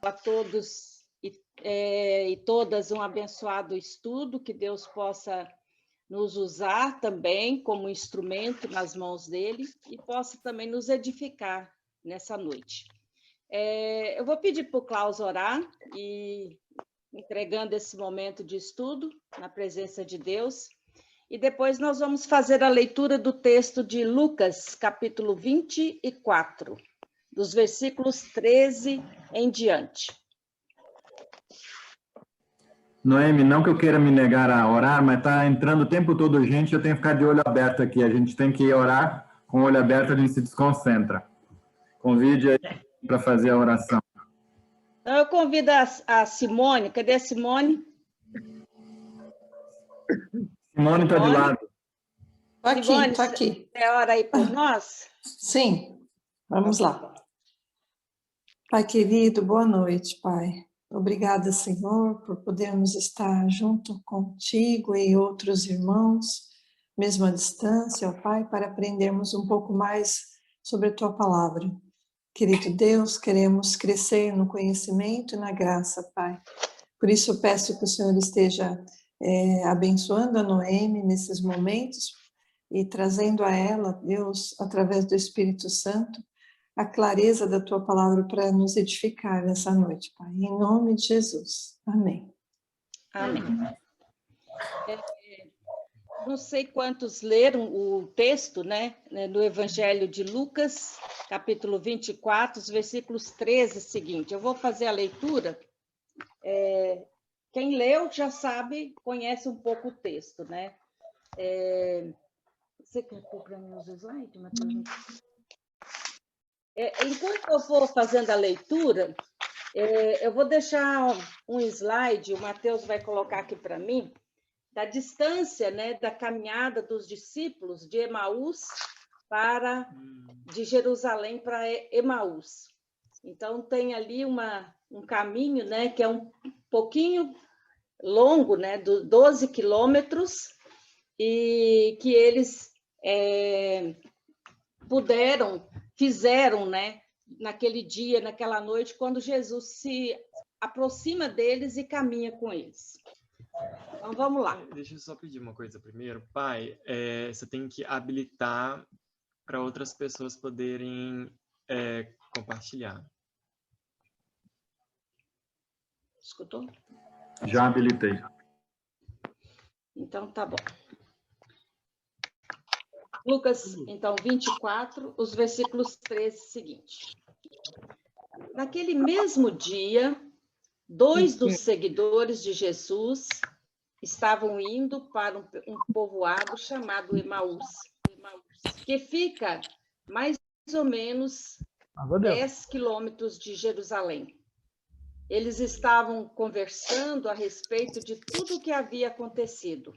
a todos e todas um abençoado estudo, que Deus possa nos usar também como instrumento nas mãos dele e possa também nos edificar nessa noite. Eu vou pedir para o Klaus orar e entregando esse momento de estudo na presença de Deus. E depois nós vamos fazer a leitura do texto de Lucas, capítulo 24, dos versículos 13 em diante. Noemi, não que eu queira me negar a orar, mas está entrando o tempo todo gente, eu tenho que ficar de olho aberto aqui. A gente tem que orar com o olho aberto, a gente se desconcentra. Convide aí para fazer a oração. Então, eu convido a Simone. Cadê a Simone? Simone está de lado. Estou aqui. Você ora aí por nós? Sim, vamos lá. Pai querido, boa noite, Pai. Obrigada, Senhor, por podermos estar junto contigo e outros irmãos, mesmo à distância, ó Pai, para aprendermos um pouco mais sobre a Tua Palavra. Querido Deus, queremos crescer no conhecimento e na graça, Pai. Por isso eu peço que o Senhor esteja abençoando a Noemi nesses momentos e trazendo a ela, Deus, através do Espírito Santo, a clareza da Tua Palavra para nos edificar nessa noite, Pai. Em nome de Jesus. Amém. Amém. Não sei quantos leram o texto, né, do Evangelho de Lucas, capítulo 24, os versículos 13 seguinte. Eu vou fazer a leitura. Quem leu já sabe, conhece um pouco o texto, né? Você quer pôr para mim os slides, Matheus? Enquanto eu for fazendo a leitura, eu vou deixar um slide, o Matheus vai colocar aqui para mim, da distância, né, da caminhada dos discípulos de Emaús de Jerusalém para Emaús. Então, tem ali um caminho, né, que é um pouquinho longo, né, 12 quilômetros, e que eles fizeram, né, naquele dia, naquela noite, quando Jesus se aproxima deles e caminha com eles. Então, vamos lá. Deixa eu só pedir uma coisa primeiro. Pai, você tem que habilitar para outras pessoas poderem compartilhar. Escutou? Já habilitei. Então, tá bom. Lucas, então, 24, os versículos 13 seguintes. Naquele mesmo dia, 2 dos seguidores de Jesus estavam indo para um povoado chamado Emaús, que fica mais ou menos 10 quilômetros de Jerusalém. Eles estavam conversando a respeito de tudo o que havia acontecido.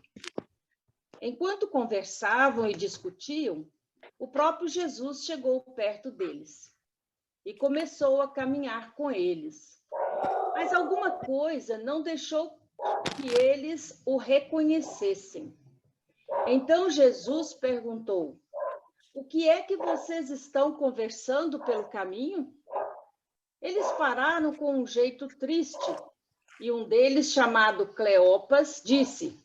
Enquanto conversavam e discutiam, o próprio Jesus chegou perto deles e começou a caminhar com eles. Mas alguma coisa não deixou que eles o reconhecessem. Então Jesus perguntou: "O que é que vocês estão conversando pelo caminho?" Eles pararam com um jeito triste e um deles, chamado Cleopas, disse: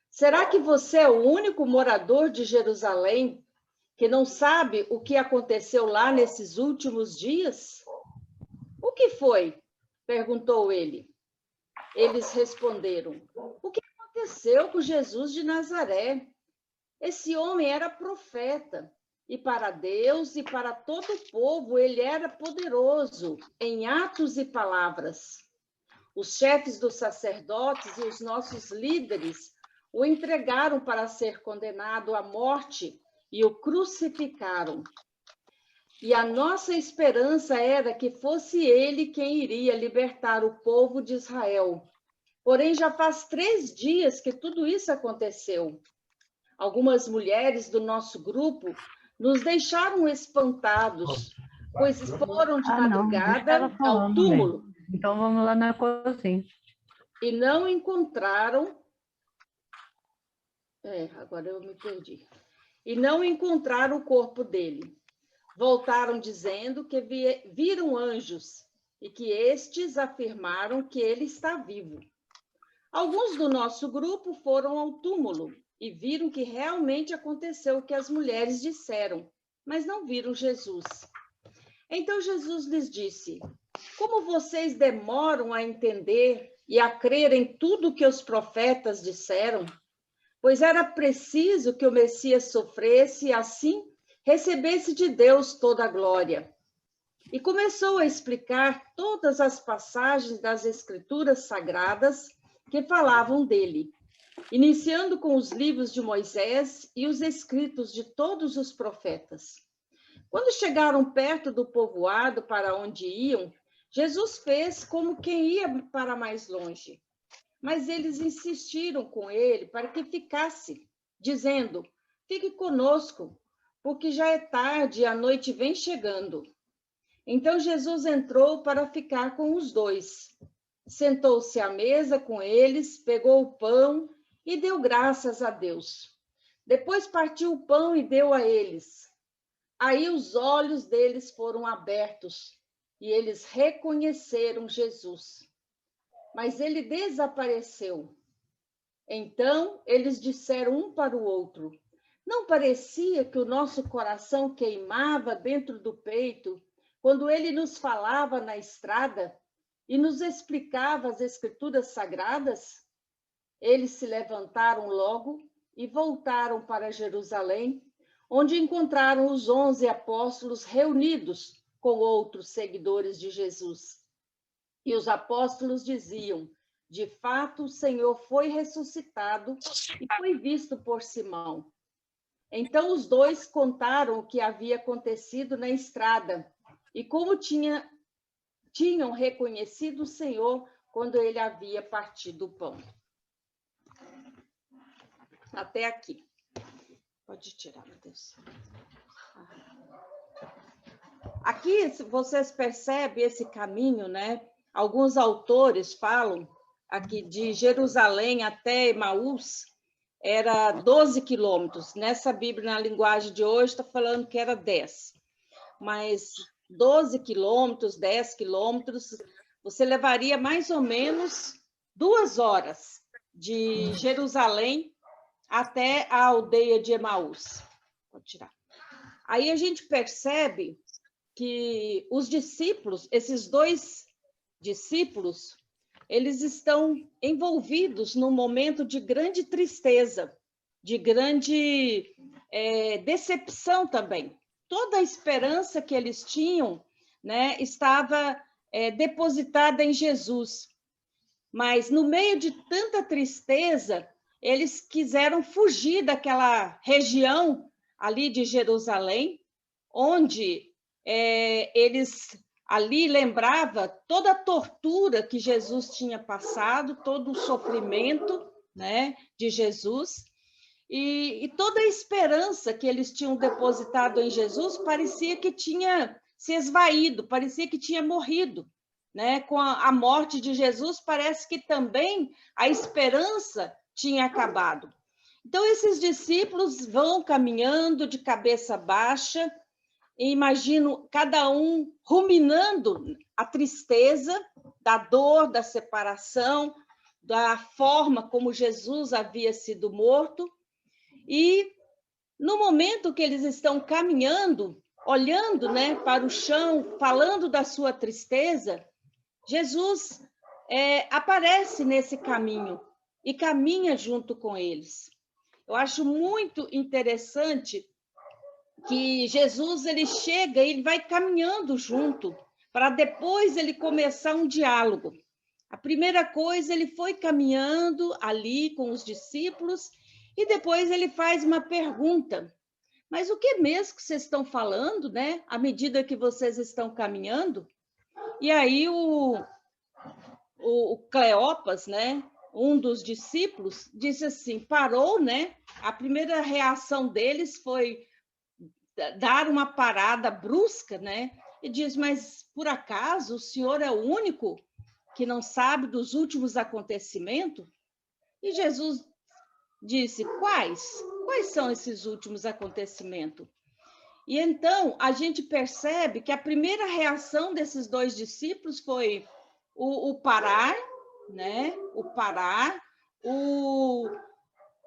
"Será que você é o único morador de Jerusalém que não sabe o que aconteceu lá nesses últimos dias?" "O que foi?" perguntou ele. Eles responderam: "O que aconteceu com Jesus de Nazaré? Esse homem era profeta, e para Deus e para todo o povo ele era poderoso em atos e palavras. Os chefes dos sacerdotes e os nossos líderes o entregaram para ser condenado à morte e o crucificaram. E a nossa esperança era que fosse ele quem iria libertar o povo de Israel. Porém, já faz 3 dias que tudo isso aconteceu. Algumas mulheres do nosso grupo nos deixaram espantados, pois foram de madrugada ao túmulo. Mesmo. Então vamos lá na cozinha. E não encontraram... agora eu me perdi. E não encontraram o corpo dele. Voltaram dizendo que viram anjos e que estes afirmaram que ele está vivo. Alguns do nosso grupo foram ao túmulo e viram que realmente aconteceu o que as mulheres disseram, mas não viram Jesus. Então Jesus lhes disse: como vocês demoram a entender e a crer em tudo que os profetas disseram? Pois era preciso que o Messias sofresse e assim recebesse de Deus toda a glória. E começou a explicar todas as passagens das Escrituras Sagradas que falavam dele, iniciando com os livros de Moisés e os escritos de todos os profetas. Quando chegaram perto do povoado para onde iam, Jesus fez como quem ia para mais longe. Mas eles insistiram com ele para que ficasse, dizendo: fique conosco, porque já é tarde e a noite vem chegando. Então Jesus entrou para ficar com os dois. Sentou-se à mesa com eles, pegou o pão e deu graças a Deus. Depois partiu o pão e deu a eles. Aí os olhos deles foram abertos e eles reconheceram Jesus. Mas ele desapareceu. Então eles disseram um para o outro: não parecia que o nosso coração queimava dentro do peito quando ele nos falava na estrada e nos explicava as Escrituras Sagradas? Eles se levantaram logo e voltaram para Jerusalém, onde encontraram os 11 apóstolos reunidos com outros seguidores de Jesus. E os apóstolos diziam: de fato, o Senhor foi ressuscitado e foi visto por Simão. Então os dois contaram o que havia acontecido na estrada e como tinham reconhecido o Senhor quando ele havia partido o pão. Até aqui. Pode tirar, meu Deus. Aqui vocês percebem esse caminho, né? Alguns autores falam aqui de Jerusalém até Emaús, era 12 quilômetros. Nessa Bíblia, na linguagem de hoje, está falando que era 10. Mas 12 quilômetros, 10 quilômetros, você levaria mais ou menos 2 horas de Jerusalém até a aldeia de Emaús. Pode tirar. Aí a gente percebe que os discípulos, esses 2 discípulos, eles estão envolvidos num momento de grande tristeza, de grande decepção também. Toda a esperança que eles tinham, né, estava depositada em Jesus. Mas, no meio de tanta tristeza, eles quiseram fugir daquela região ali de Jerusalém, onde eles ali lembrava toda a tortura que Jesus tinha passado, todo o sofrimento, né, de Jesus, e toda a esperança que eles tinham depositado em Jesus parecia que tinha se esvaído, parecia que tinha morrido, né? Com a morte de Jesus, parece que também a esperança tinha acabado. Então, esses discípulos vão caminhando de cabeça baixa, e imagino cada um ruminando a tristeza da dor, da separação, da forma como Jesus havia sido morto. E no momento que eles estão caminhando, olhando, né, para o chão, falando da sua tristeza, Jesus aparece nesse caminho e caminha junto com eles. Eu acho muito interessante que Jesus ele chega e ele vai caminhando junto, para depois ele começar um diálogo. A primeira coisa, ele foi caminhando ali com os discípulos e depois ele faz uma pergunta. Mas o que mesmo que vocês estão falando, né? À medida que vocês estão caminhando? E aí o Cleopas, né? Um dos discípulos, disse assim, parou, né? A primeira reação deles foi dar uma parada brusca, né? E diz, mas por acaso o senhor é o único que não sabe dos últimos acontecimentos? E Jesus disse, quais são esses últimos acontecimentos? E então a gente percebe que a primeira reação desses dois discípulos foi o parar, né? O parar, o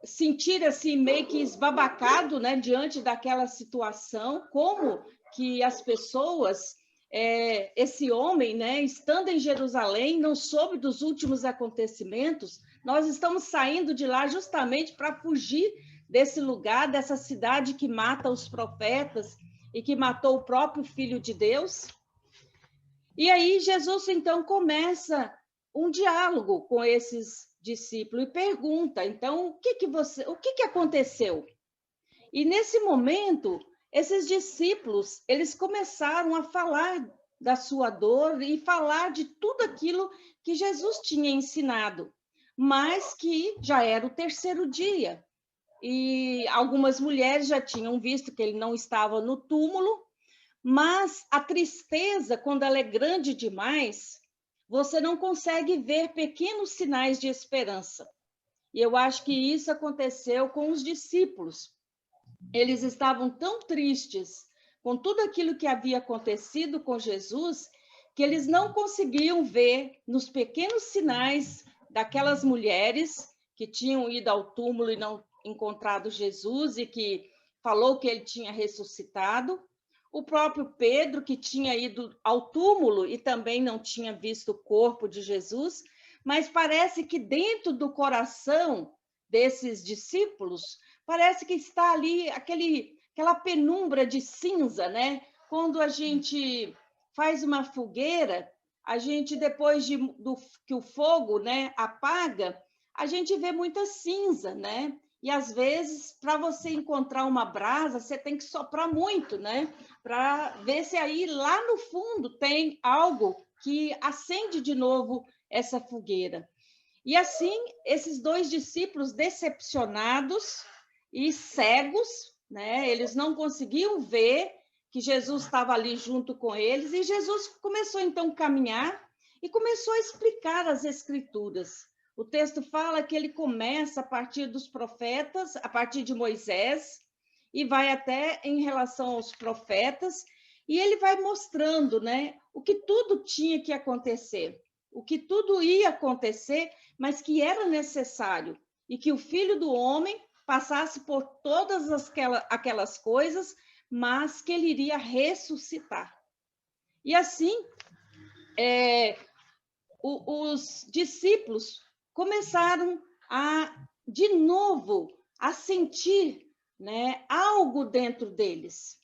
sentir assim meio que esbabacado, né, diante daquela situação, como que as pessoas, esse homem, né, estando em Jerusalém, não soube dos últimos acontecimentos. Nós estamos saindo de lá justamente para fugir desse lugar, dessa cidade que mata os profetas e que matou o próprio Filho de Deus. E aí Jesus então começa um diálogo com esses discípulos e pergunta, então, o que aconteceu? E nesse momento, esses discípulos, eles começaram a falar da sua dor e falar de tudo aquilo que Jesus tinha ensinado, mas que já era o terceiro dia. E algumas mulheres já tinham visto que ele não estava no túmulo, mas a tristeza, quando ela é grande demais, você não consegue ver pequenos sinais de esperança. E eu acho que isso aconteceu com os discípulos. Eles estavam tão tristes com tudo aquilo que havia acontecido com Jesus, que eles não conseguiam ver nos pequenos sinais daquelas mulheres que tinham ido ao túmulo e não encontrado Jesus e que falou que ele tinha ressuscitado. O próprio Pedro, que tinha ido ao túmulo e também não tinha visto o corpo de Jesus, mas parece que dentro do coração desses discípulos, parece que está ali aquela penumbra de cinza, né? Quando a gente faz uma fogueira, a gente, depois que o fogo, né, apaga, a gente vê muita cinza, né? E, às vezes, para você encontrar uma brasa, você tem que soprar muito, né? Para ver se aí, lá no fundo, tem algo que acende de novo essa fogueira. E, assim, esses dois discípulos decepcionados e cegos, né? Eles não conseguiam ver que Jesus estava ali junto com eles, e Jesus começou, então, a caminhar e começou a explicar as Escrituras. O texto fala que ele começa a partir dos profetas, a partir de Moisés, e vai até em relação aos profetas, e ele vai mostrando, né, o que tudo tinha que acontecer, o que tudo ia acontecer, mas que era necessário, e que o Filho do Homem passasse por todas aquelas coisas, mas que ele iria ressuscitar. E assim, os discípulos começaram de novo, a sentir, né, algo dentro deles,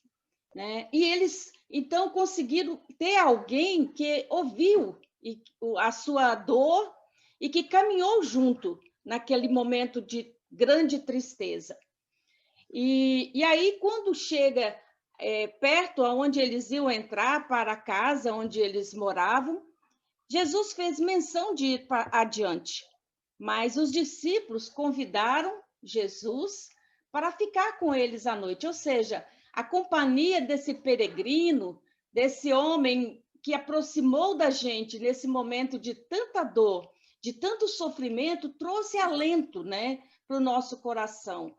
né? E eles, então, conseguiram ter alguém que ouviu a sua dor e que caminhou junto naquele momento de grande tristeza. E aí, quando chega perto aonde eles iam entrar, para a casa onde eles moravam, Jesus fez menção de ir adiante, mas os discípulos convidaram Jesus para ficar com eles à noite, ou seja, a companhia desse peregrino, desse homem que aproximou da gente nesse momento de tanta dor, de tanto sofrimento, trouxe alento, né, para o nosso coração.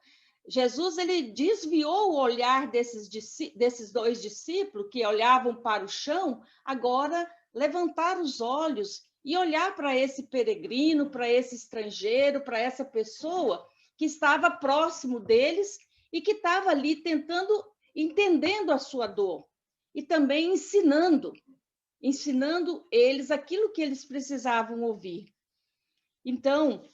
Jesus, ele desviou o olhar desses dois discípulos que olhavam para o chão, agora levantar os olhos e olhar para esse peregrino, para esse estrangeiro, para essa pessoa que estava próximo deles e que estava ali entendendo a sua dor e também ensinando eles aquilo que eles precisavam ouvir. Então,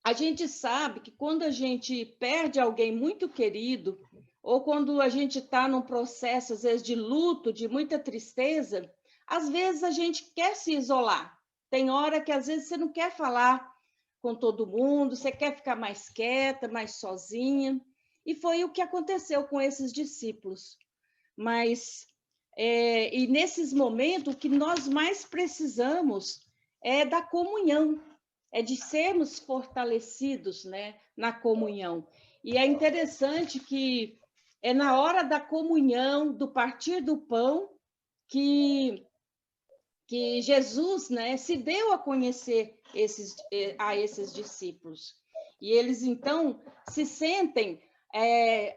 a gente sabe que quando a gente perde alguém muito querido, ou quando a gente está num processo, às vezes, de luto, de muita tristeza, às vezes a gente quer se isolar. Tem hora que, às vezes, você não quer falar com todo mundo, você quer ficar mais quieta, mais sozinha. E foi o que aconteceu com esses discípulos. Mas, e nesses momentos, o que nós mais precisamos é da comunhão, é de sermos fortalecidos, né, na comunhão. E é interessante que é na hora da comunhão, do partir do pão, que Jesus, né, se deu a conhecer a esses discípulos. E eles, então, se sentem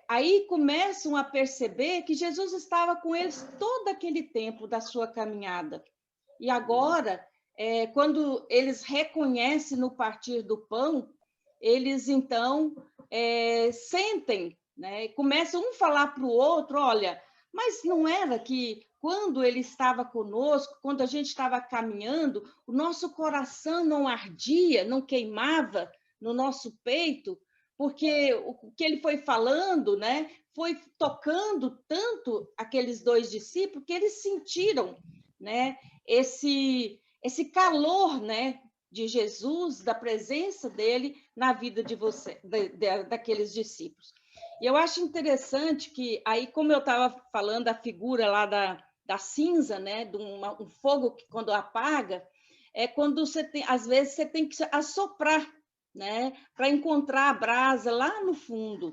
aí começam a perceber que Jesus estava com eles todo aquele tempo da sua caminhada. E agora, quando eles reconhecem no partir do pão, eles então sentem, né? Começam um a falar para o outro, olha, mas não era que quando ele estava conosco, quando a gente estava caminhando, o nosso coração não ardia, não queimava no nosso peito, porque o que ele foi falando, né, foi tocando tanto aqueles dois discípulos que eles sentiram, né, esse calor, né, de Jesus, da presença dele na vida de daqueles discípulos. E eu acho interessante que aí, como eu estava falando, a figura lá da cinza, né, de um fogo que quando apaga, quando você tem, às vezes você tem que assoprar, né, para encontrar a brasa lá no fundo.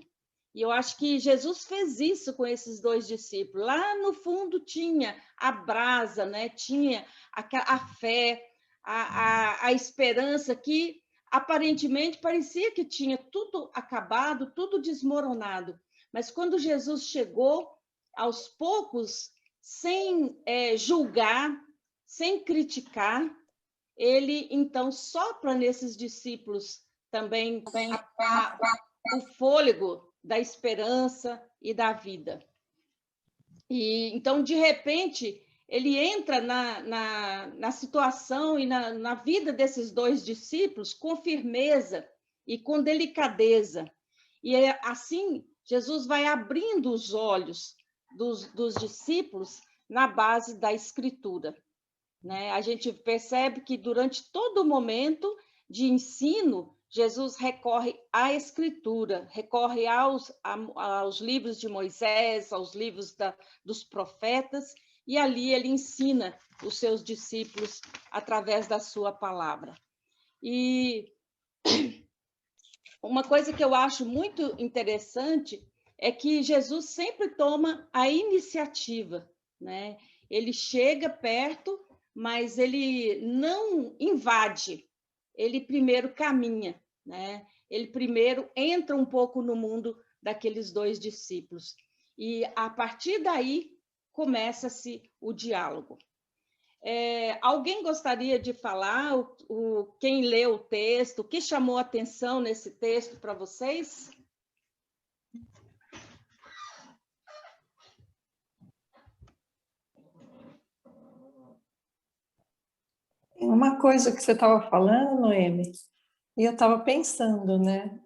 E eu acho que Jesus fez isso com esses dois discípulos. Lá no fundo tinha a brasa, né, tinha a fé, a esperança que aparentemente parecia que tinha tudo acabado, tudo desmoronado. Mas quando Jesus chegou, aos poucos, sem julgar, sem criticar, ele então sopra nesses discípulos também o fôlego da esperança e da vida. E então, de repente, ele entra na situação e na vida desses dois discípulos com firmeza e com delicadeza. E assim, Jesus vai abrindo os olhos dos discípulos na base da Escritura, né? A gente percebe que durante todo o momento de ensino, Jesus recorre à Escritura, recorre aos livros de Moisés, aos livros dos profetas, e ali ele ensina os seus discípulos através da sua palavra. E uma coisa que eu acho muito interessante é que Jesus sempre toma a iniciativa, né? Ele chega perto, mas ele não invade, ele primeiro caminha, né? Ele primeiro entra um pouco no mundo daqueles dois discípulos. E a partir daí começa-se o diálogo. Alguém gostaria de falar quem leu o texto, o que chamou a atenção nesse texto para vocês? Uma coisa que você estava falando, Noemi, e eu estava pensando, né?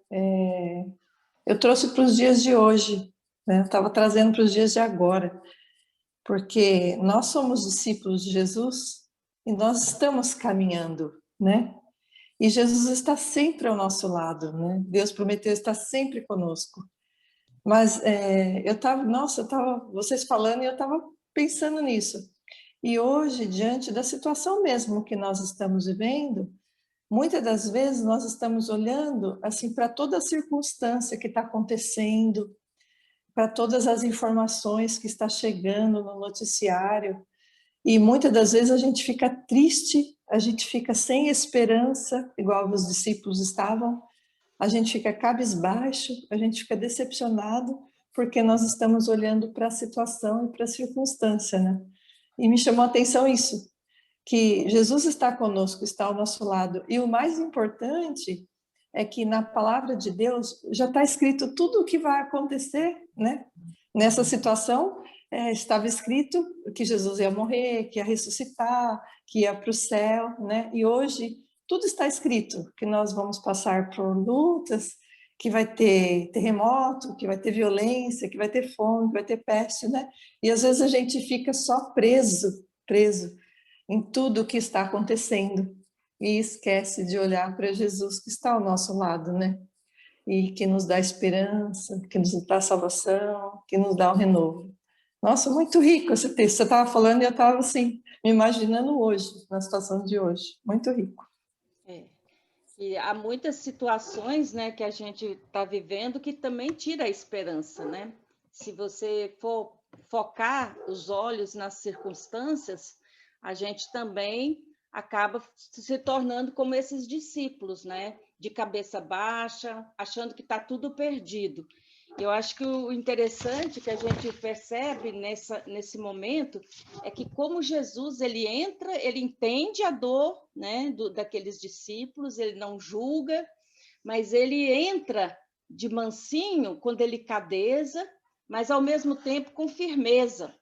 Eu trouxe para os dias de hoje, né? Eu estava trazendo para os dias de agora, porque nós somos discípulos de Jesus e nós estamos caminhando, né? E Jesus está sempre ao nosso lado, né? Deus prometeu estar sempre conosco. Mas vocês falando e eu estava pensando nisso. E hoje, diante da situação mesmo que nós estamos vivendo, muitas das vezes nós estamos olhando assim para toda a circunstância que está acontecendo, para todas as informações que está chegando no noticiário, e muitas das vezes a gente fica triste, a gente fica sem esperança, igual os discípulos estavam, a gente fica cabisbaixo, a gente fica decepcionado, porque nós estamos olhando para a situação e para a circunstância, né? E me chamou a atenção isso, que Jesus está conosco, está ao nosso lado. E o mais importante é que na palavra de Deus já está escrito tudo o que vai acontecer, né? Nessa situação, estava escrito que Jesus ia morrer, que ia ressuscitar, que ia para o céu, né? E hoje tudo está escrito, que nós vamos passar por lutas, que vai ter terremoto, que vai ter violência, que vai ter fome, que vai ter peste, né? E às vezes a gente fica só preso em tudo o que está acontecendo e esquece de olhar para Jesus que está ao nosso lado, né? E que nos dá esperança, que nos dá salvação, que nos dá um renovo. Nossa, muito rico esse texto. Você estava falando e eu estava assim, me imaginando hoje, na situação de hoje. Muito rico. E há muitas situações, né, que a gente está vivendo que também tira a esperança, né? Se você for focar os olhos nas circunstâncias, a gente também acaba se tornando como esses discípulos, né? De cabeça baixa, achando que está tudo perdido. Eu acho que o interessante que a gente percebe nesse momento é que como Jesus ele entra, ele entende a dor, né, daqueles discípulos, ele não julga, mas ele entra de mansinho, com delicadeza, mas ao mesmo tempo com firmeza,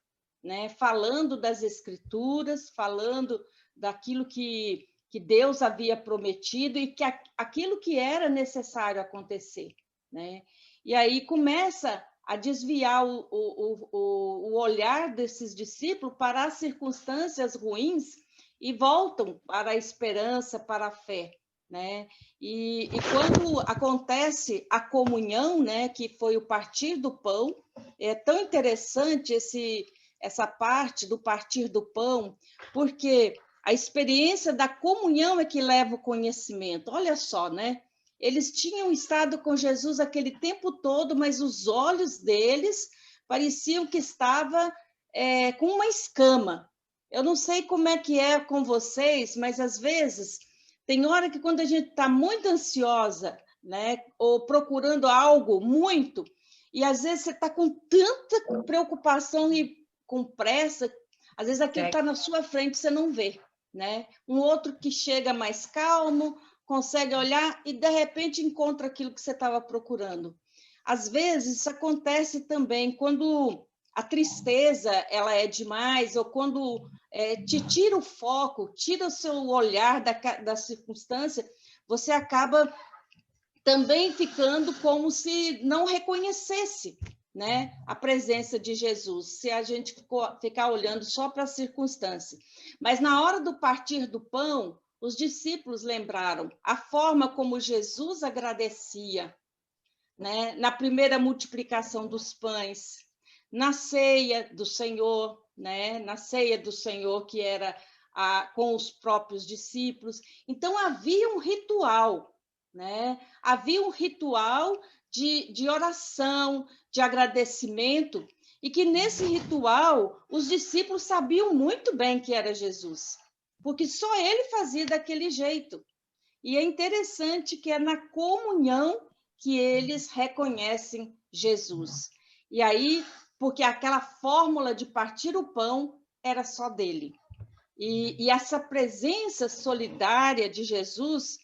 né, falando das Escrituras, falando daquilo que Deus havia prometido e que aquilo que era necessário acontecer, né? E aí começa a desviar o olhar desses discípulos para as circunstâncias ruins e voltam para a esperança, para a fé, né? E quando acontece a comunhão, né, que foi o partir do pão, é tão interessante essa parte do partir do pão, porque a experiência da comunhão é que leva o conhecimento. Olha só, né? Eles tinham estado com Jesus aquele tempo todo, mas os olhos deles pareciam que estavam com uma escama. Eu não sei como é que é com vocês, mas às vezes tem hora que quando a gente está muito ansiosa, né, ou procurando algo muito, e às vezes você está com tanta preocupação e com pressa, às vezes aquilo está na sua frente e você não vê, né? Um outro que chega mais calmo, consegue olhar e, de repente, encontra aquilo que você estava procurando. Às vezes, isso acontece também quando a tristeza ela é demais, ou quando te tira o foco, tira o seu olhar da circunstância, você acaba também ficando como se não reconhecesse, né, a presença de Jesus, se a gente ficar olhando só para a circunstância. Mas na hora do partir do pão, os discípulos lembraram a forma como Jesus agradecia, né, na primeira multiplicação dos pães, na ceia do Senhor, né, na ceia do Senhor que era com os próprios discípulos. Então havia um ritual, né? Havia um ritual de oração, de agradecimento, e que nesse ritual os discípulos sabiam muito bem que era Jesus, porque só ele fazia daquele jeito. E é interessante que é na comunhão que eles reconhecem Jesus. E aí, porque aquela fórmula de partir o pão era só dele. E essa presença solidária de Jesus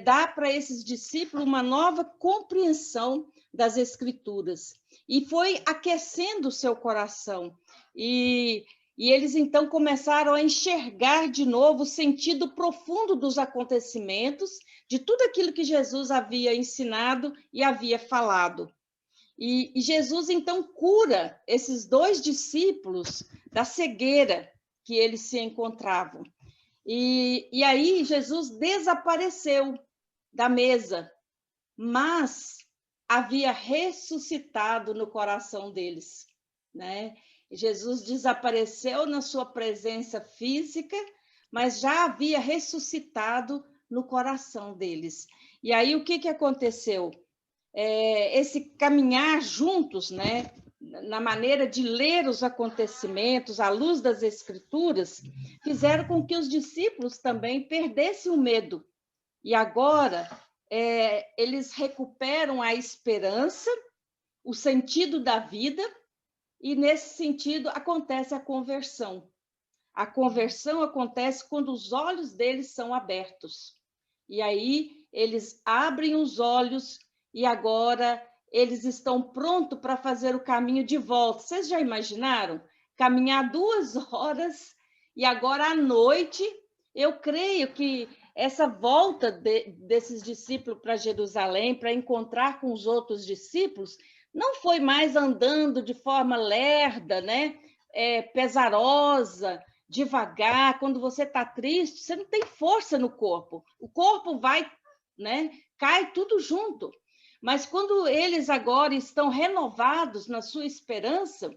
dá para esses discípulos uma nova compreensão das Escrituras. E foi aquecendo o seu coração. E eles, então, começaram a enxergar de novo o sentido profundo dos acontecimentos, de tudo aquilo que Jesus havia ensinado e havia falado. E Jesus, então, cura esses dois discípulos da cegueira que eles se encontravam. E aí Jesus desapareceu da mesa, mas havia ressuscitado no coração deles, né? Jesus desapareceu na sua presença física, mas já havia ressuscitado no coração deles. E aí o que aconteceu? Esse caminhar juntos, né, na maneira de ler os acontecimentos à luz das Escrituras, fizeram com que os discípulos também perdessem o medo. E agora eles recuperam a esperança, o sentido da vida, e nesse sentido acontece a conversão. A conversão acontece quando os olhos deles são abertos. E aí eles abrem os olhos e agora eles estão prontos para fazer o caminho de volta. Vocês já imaginaram? Caminhar 2 horas e agora à noite, eu creio que essa volta desses discípulos para Jerusalém, para encontrar com os outros discípulos, não foi mais andando de forma lerda, né? Pesarosa, devagar. Quando você está triste, você não tem força no corpo. O corpo vai, né? Cai tudo junto. Mas quando eles agora estão renovados na sua esperança,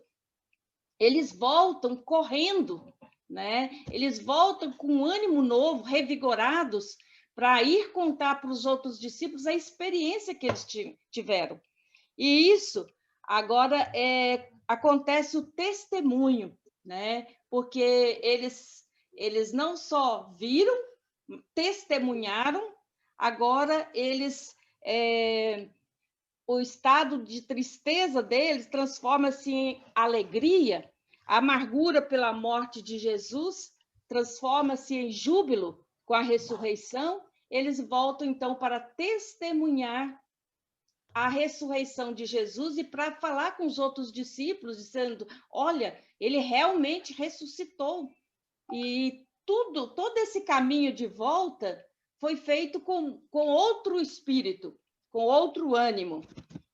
eles voltam correndo, né? Eles voltam com um ânimo novo, revigorados, para ir contar para os outros discípulos a experiência que eles tiveram. E isso agora acontece o testemunho, né? Porque eles não só viram, testemunharam, agora eles o estado de tristeza deles transforma-se em alegria, a amargura pela morte de Jesus transforma-se em júbilo com a ressurreição, eles voltam, então, para testemunhar a ressurreição de Jesus e para falar com os outros discípulos, dizendo, olha, ele realmente ressuscitou. E todo esse caminho de volta foi feito com outro espírito, com outro ânimo.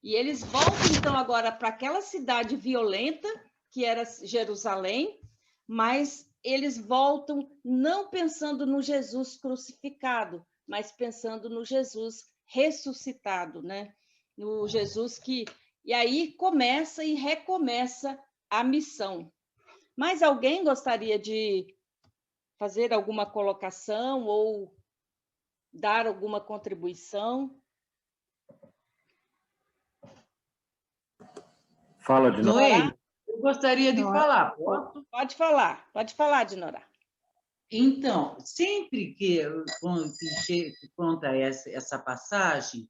E eles voltam, então, agora para aquela cidade violenta, que era Jerusalém, mas eles voltam não pensando no Jesus crucificado, mas pensando no Jesus ressuscitado, né? No Jesus que... E aí começa e recomeça a missão. Mas alguém gostaria de fazer alguma colocação ou dar alguma contribuição? Fala de novo. Noemi, eu gostaria de falar. Pode falar, Dinorá. Então, sempre que conta essa passagem,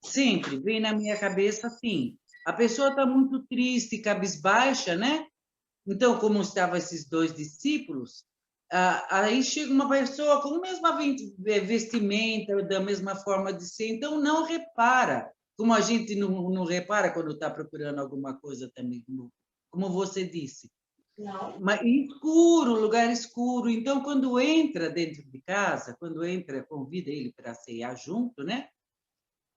sempre vem na minha cabeça assim, a pessoa está muito triste, cabisbaixa, né? Então, como estavam esses 2 discípulos, aí chega uma pessoa com a mesma vestimenta, da mesma forma de ser, então não repara, como a gente não repara quando está procurando alguma coisa também, como você disse. Não. Mas escuro, lugar escuro. Então, quando entra dentro de casa, convida ele para ceiar junto, né?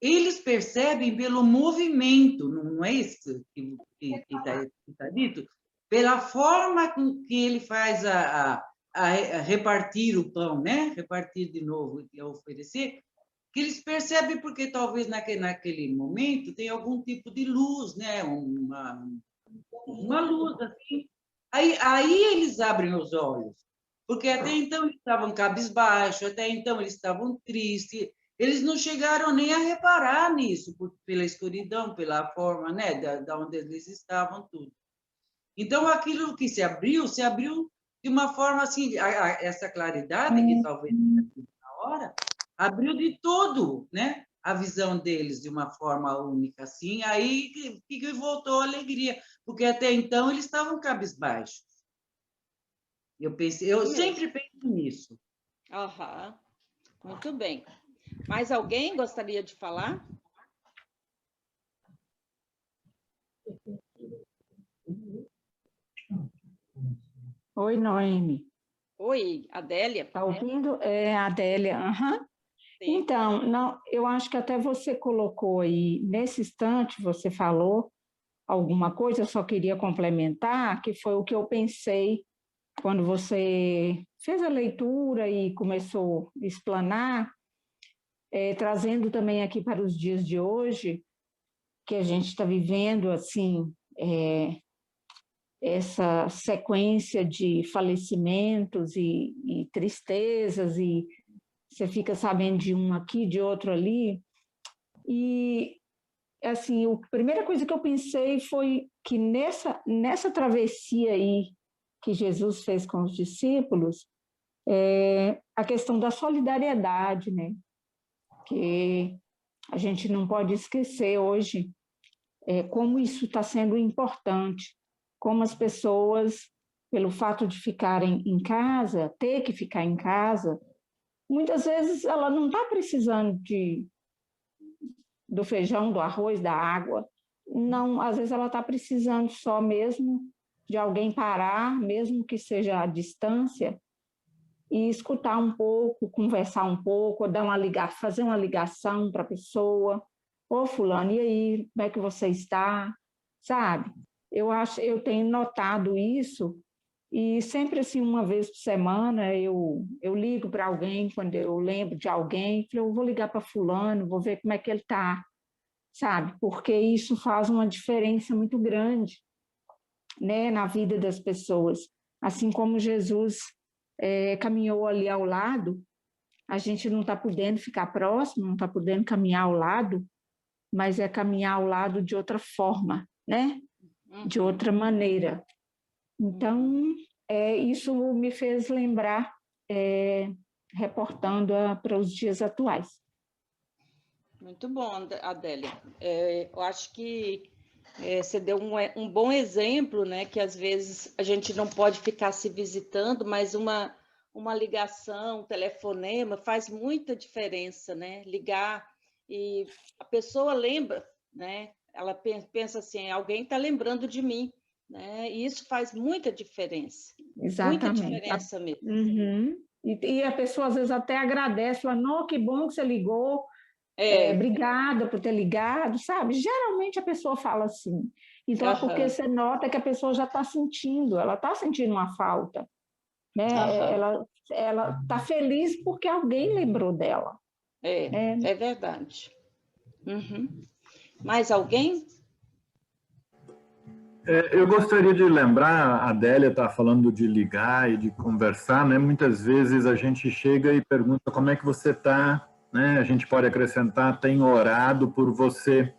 Eles percebem pelo movimento, não é isso que está dito? Pela forma que ele faz a repartir o pão, né? Repartir de novo e oferecer, que eles percebem porque talvez naquele momento tem algum tipo de luz, né? Uma luz assim. Aí eles abrem os olhos, porque até então eles estavam cabisbaixos, até então eles estavam tristes, eles não chegaram nem a reparar nisso, pela escuridão, pela forma, né, da onde eles estavam, tudo. Então, aquilo que se abriu de uma forma assim, essa claridade, que talvez na hora, abriu de todo, né? A visão deles de uma forma única, assim, aí que voltou a alegria, porque até então eles estavam cabisbaixos. Eu sempre penso nisso. Aham. Muito bem. Mais alguém gostaria de falar? Oi, Noemi. Oi, Adélia. Está ouvindo? É, Adélia. Uhum. Então, não, eu acho que até você colocou aí, nesse instante, você falou alguma coisa, eu só queria complementar, que foi o que eu pensei quando você fez a leitura e começou a explanar, trazendo também aqui para os dias de hoje, que a gente está vivendo, assim, essa sequência de falecimentos e tristezas, e você fica sabendo de um aqui, de outro ali, e, assim, a primeira coisa que eu pensei foi que nessa travessia aí que Jesus fez com os discípulos, a questão da solidariedade, né? Que a gente não pode esquecer hoje como isso está sendo importante, como as pessoas, pelo fato de ficarem em casa, ter que ficar em casa, muitas vezes ela não está precisando do feijão, do arroz, da água, não, às vezes ela está precisando só mesmo de alguém parar, mesmo que seja à distância, e escutar um pouco, conversar um pouco, fazer uma ligação para a pessoa. Ô, fulano, e aí, como é que você está? Sabe? Eu tenho notado isso, e sempre assim, uma vez por semana, eu ligo para alguém, quando eu lembro de alguém, eu vou ligar para fulano, vou ver como é que ele está, sabe? Porque isso faz uma diferença muito grande, né, na vida das pessoas. Assim como Jesus caminhou ali ao lado, a gente não está podendo ficar próximo, não está podendo caminhar ao lado, mas é caminhar ao lado de outra forma, né? De outra maneira. Então, isso me fez lembrar, reportando para os dias atuais. Muito bom, Adélia. Eu acho que você deu um bom exemplo, né? Que às vezes a gente não pode ficar se visitando, mas uma ligação, um telefonema faz muita diferença, né? Ligar e a pessoa lembra, né? Ela pensa assim, alguém está lembrando de mim, né? E isso faz muita diferença. Muita Exatamente. diferença mesmo. Uhum. E a pessoa às vezes até agradece, fala, não, que bom que você ligou, obrigada por ter ligado, sabe? Geralmente a pessoa fala assim. Então é porque você nota que a pessoa já está sentindo, ela está sentindo uma falta, né? Ela está feliz porque alguém lembrou dela. É verdade. Uhum. Mais alguém? Eu gostaria de lembrar, a Adélia está falando de ligar e de conversar, né? Muitas vezes a gente chega e pergunta como é que você está, né? A gente pode acrescentar, tenho orado por você,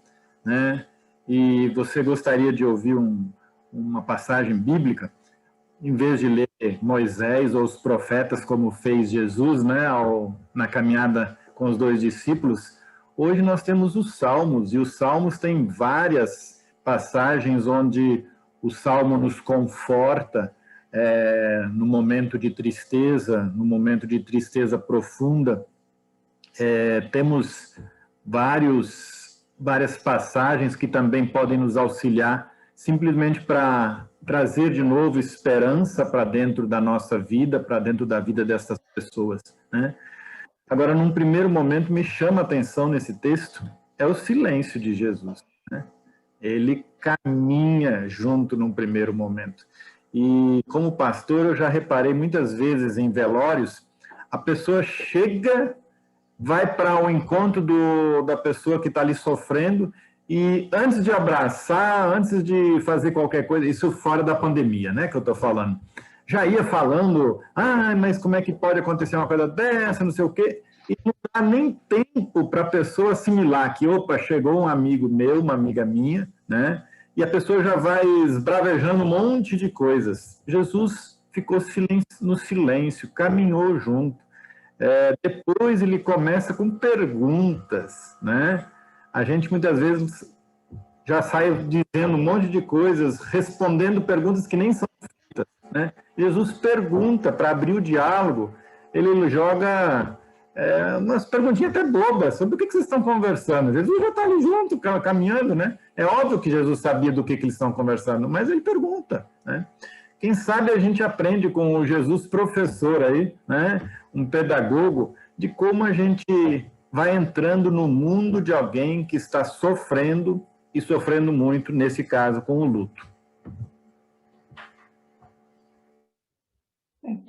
né? E você gostaria de ouvir uma passagem bíblica, em vez de ler Moisés ou os profetas, como fez Jesus, né? Na caminhada com os 2 discípulos, hoje nós temos os Salmos, e os Salmos têm várias passagens onde o Salmo nos conforta no momento de tristeza profunda. Temos várias passagens que também podem nos auxiliar simplesmente para trazer de novo esperança para dentro da nossa vida, para dentro da vida dessas pessoas, né? Agora, num primeiro momento, me chama a atenção nesse texto é o silêncio de Jesus, né? Ele caminha junto num primeiro momento. E como pastor, eu já reparei muitas vezes em velórios, a pessoa chega, vai para o encontro da pessoa que está ali sofrendo, e antes de abraçar, antes de fazer qualquer coisa, isso fora da pandemia, né, que eu estou falando, já ia falando, mas como é que pode acontecer uma coisa dessa, não sei o quê, e não dá nem tempo para a pessoa assimilar que, opa, chegou um amigo meu, uma amiga minha, né, e a pessoa já vai esbravejando um monte de coisas. Jesus ficou no silêncio, caminhou junto. Depois ele começa com perguntas, né? A gente muitas vezes já sai dizendo um monte de coisas, respondendo perguntas que nem são feitas, né? Jesus pergunta para abrir o diálogo, ele joga umas perguntinhas até bobas, sobre o que vocês estão conversando. Jesus já está ali junto, caminhando, né? É óbvio que Jesus sabia do que eles estão conversando, mas ele pergunta, né? Quem sabe a gente aprende com o Jesus professor aí, né? Um pedagogo, de como a gente vai entrando no mundo de alguém que está sofrendo, e sofrendo muito, nesse caso, com o luto.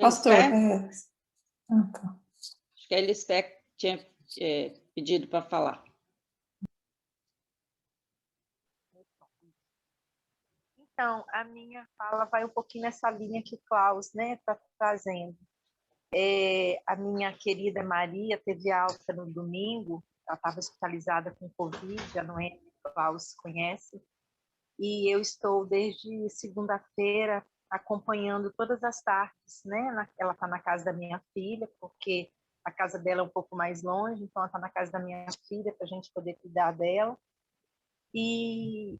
Pastor, Acho que a Elisté tinha pedido para falar. Então, a minha fala vai um pouquinho nessa linha que o Klaus, né, está trazendo. A minha querida Maria teve alta no domingo, ela estava hospitalizada com Covid, a Noemi, o Klaus conhece, e eu estou desde segunda-feira acompanhando todas as tardes, né? Ela está na casa da minha filha, porque a casa dela é um pouco mais longe, então ela está na casa da minha filha para a gente poder cuidar dela. E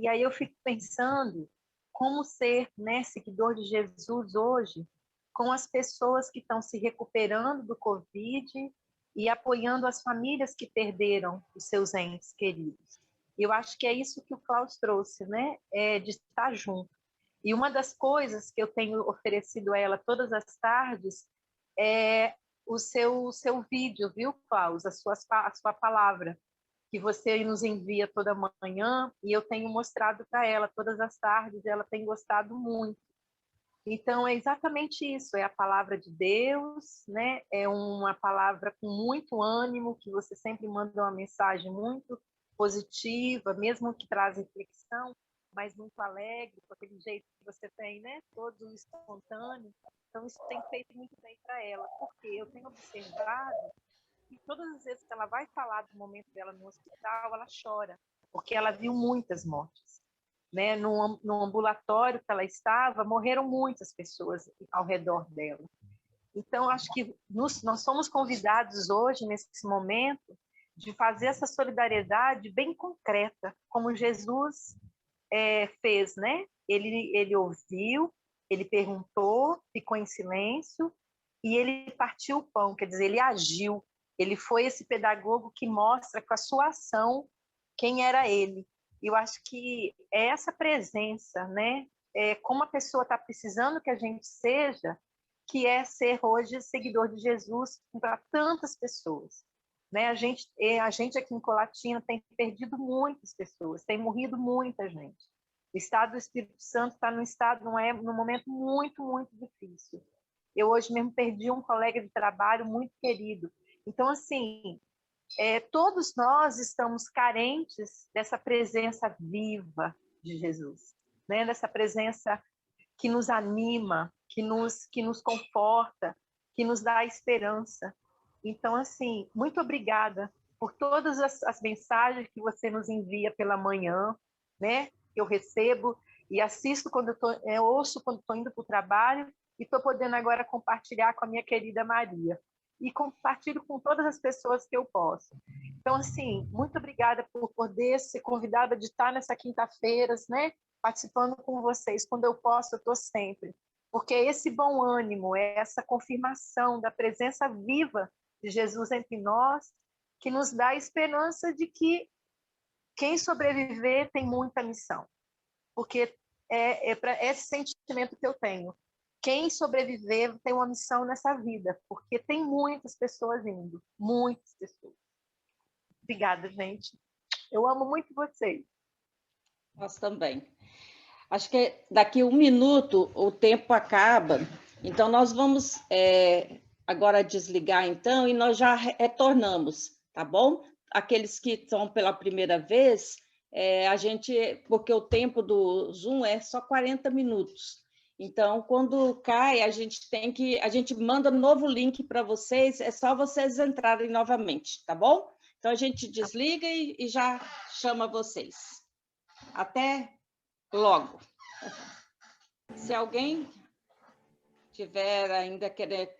aí eu fico pensando como ser, né, seguidor de Jesus hoje, com as pessoas que estão se recuperando do Covid e apoiando as famílias que perderam os seus entes queridos. Eu acho que é isso que o Klaus trouxe, né? De estar junto. E uma das coisas que eu tenho oferecido a ela todas as tardes é o seu vídeo, viu, Klaus? A sua palavra, que você nos envia toda manhã, e eu tenho mostrado para ela todas as tardes, e ela tem gostado muito. Então, é exatamente isso, é a palavra de Deus, né? É uma palavra com muito ânimo, que você sempre manda uma mensagem muito positiva, mesmo que traz reflexão, mas muito alegre, com aquele jeito que você tem, né? Todo espontâneo. Então, isso tem feito muito bem para ela, porque eu tenho observado que todas as vezes que ela vai falar do momento dela no hospital, ela chora, porque ela viu muitas mortes. Né? No ambulatório que ela estava, morreram muitas pessoas ao redor dela. Então, acho que nós somos convidados hoje, nesse momento, de fazer essa solidariedade bem concreta, como Jesus fez, né? Ele ouviu, ele perguntou, ficou em silêncio e ele partiu o pão, quer dizer, ele agiu. Ele foi esse pedagogo que mostra com a sua ação quem era ele. Eu acho que é essa presença, né? Como a pessoa está precisando que a gente seja, que é ser hoje seguidor de Jesus para tantas pessoas. Né? A gente aqui em Colatina tem perdido muitas pessoas, tem morrido muita gente. O estado do Espírito Santo está num momento muito, muito difícil. Eu hoje mesmo perdi um colega de trabalho muito querido. Então, assim, todos nós estamos carentes dessa presença viva de Jesus, né? Dessa presença que nos anima, que nos conforta, que nos dá esperança. Então, assim, muito obrigada por todas as mensagens que você nos envia pela manhã, né? Eu recebo e assisto quando ouço quando estou indo para o trabalho e estou podendo agora compartilhar com a minha querida Maria. E compartilho com todas as pessoas que eu posso. Então, assim, muito obrigada por poder ser convidada de estar nessa quinta-feiras, né? Participando com vocês. Quando eu posso, eu estou sempre. Porque esse bom ânimo, essa confirmação da presença viva de Jesus entre nós, que nos dá a esperança de que quem sobreviver tem muita missão. Porque é esse sentimento que eu tenho. Quem sobreviver tem uma missão nessa vida, porque tem muitas pessoas indo, muitas pessoas. Obrigada, gente. Eu amo muito vocês. Nós também. Acho que daqui 1 minuto o tempo acaba, então nós vamos agora desligar, então, e nós já retornamos, tá bom? Aqueles que estão pela primeira vez, porque o tempo do Zoom é só 40 minutos. Então, quando cai, a gente manda um novo link para vocês, é só vocês entrarem novamente, tá bom? Então, a gente desliga e já chama vocês. Até logo. Se alguém tiver ainda querer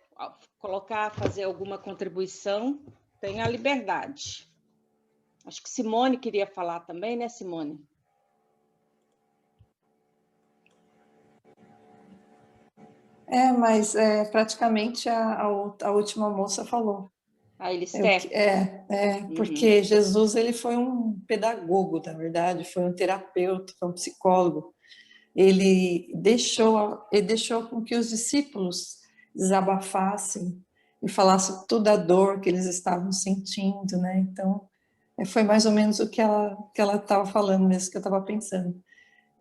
fazer alguma contribuição, tenha a liberdade. Acho que Simone queria falar também, né, Simone? Mas praticamente a última moça falou. A Elistef. Porque Jesus ele foi um pedagogo, na verdade, foi um terapeuta, foi um psicólogo. Ele deixou com que os discípulos desabafassem e falassem toda a dor que eles estavam sentindo, né? Então, foi mais ou menos o que ela estava falando mesmo, que eu estava pensando.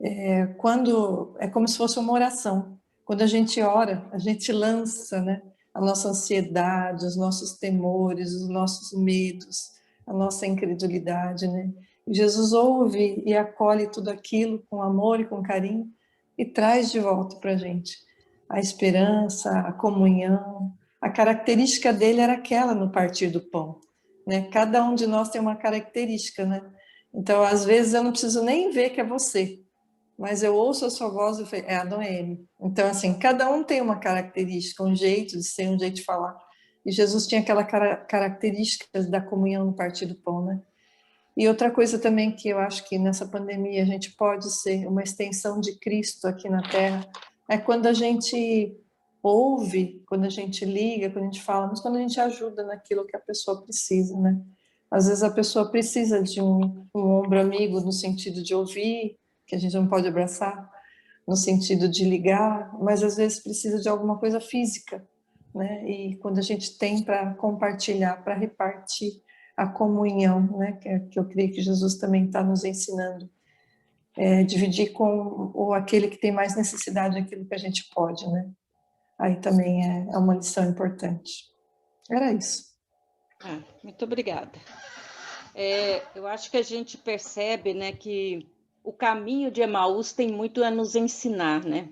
É como se fosse uma oração. Quando a gente ora, a gente lança, né, a nossa ansiedade, os nossos temores, os nossos medos, a nossa incredulidade, né? E Jesus ouve e acolhe tudo aquilo com amor e com carinho e traz de volta para a gente a esperança, a comunhão. A característica dele era aquela no partir do pão, né? Cada um de nós tem uma característica, né? Então, às vezes, eu não preciso nem ver que é você, mas eu ouço a sua voz e falo, é a Noemi. Então, assim, cada um tem uma característica, um jeito de ser, um jeito de falar. E Jesus tinha aquela característica da comunhão no partir do pão, né? E outra coisa também que eu acho que nessa pandemia a gente pode ser uma extensão de Cristo aqui na Terra, é quando a gente ouve, quando a gente liga, quando a gente fala, mas quando a gente ajuda naquilo que a pessoa precisa, né? Às vezes a pessoa precisa de um ombro amigo no sentido de ouvir, que a gente não pode abraçar, no sentido de ligar, mas às vezes precisa de alguma coisa física, né? E quando a gente tem para compartilhar, para repartir a comunhão, né? Que eu creio que Jesus também está nos ensinando, dividir com aquele que tem mais necessidade aquilo que a gente pode, né? Aí também é uma lição importante. Era isso. Muito obrigada. Eu acho que a gente percebe, né, que o caminho de Emaús tem muito a nos ensinar, né?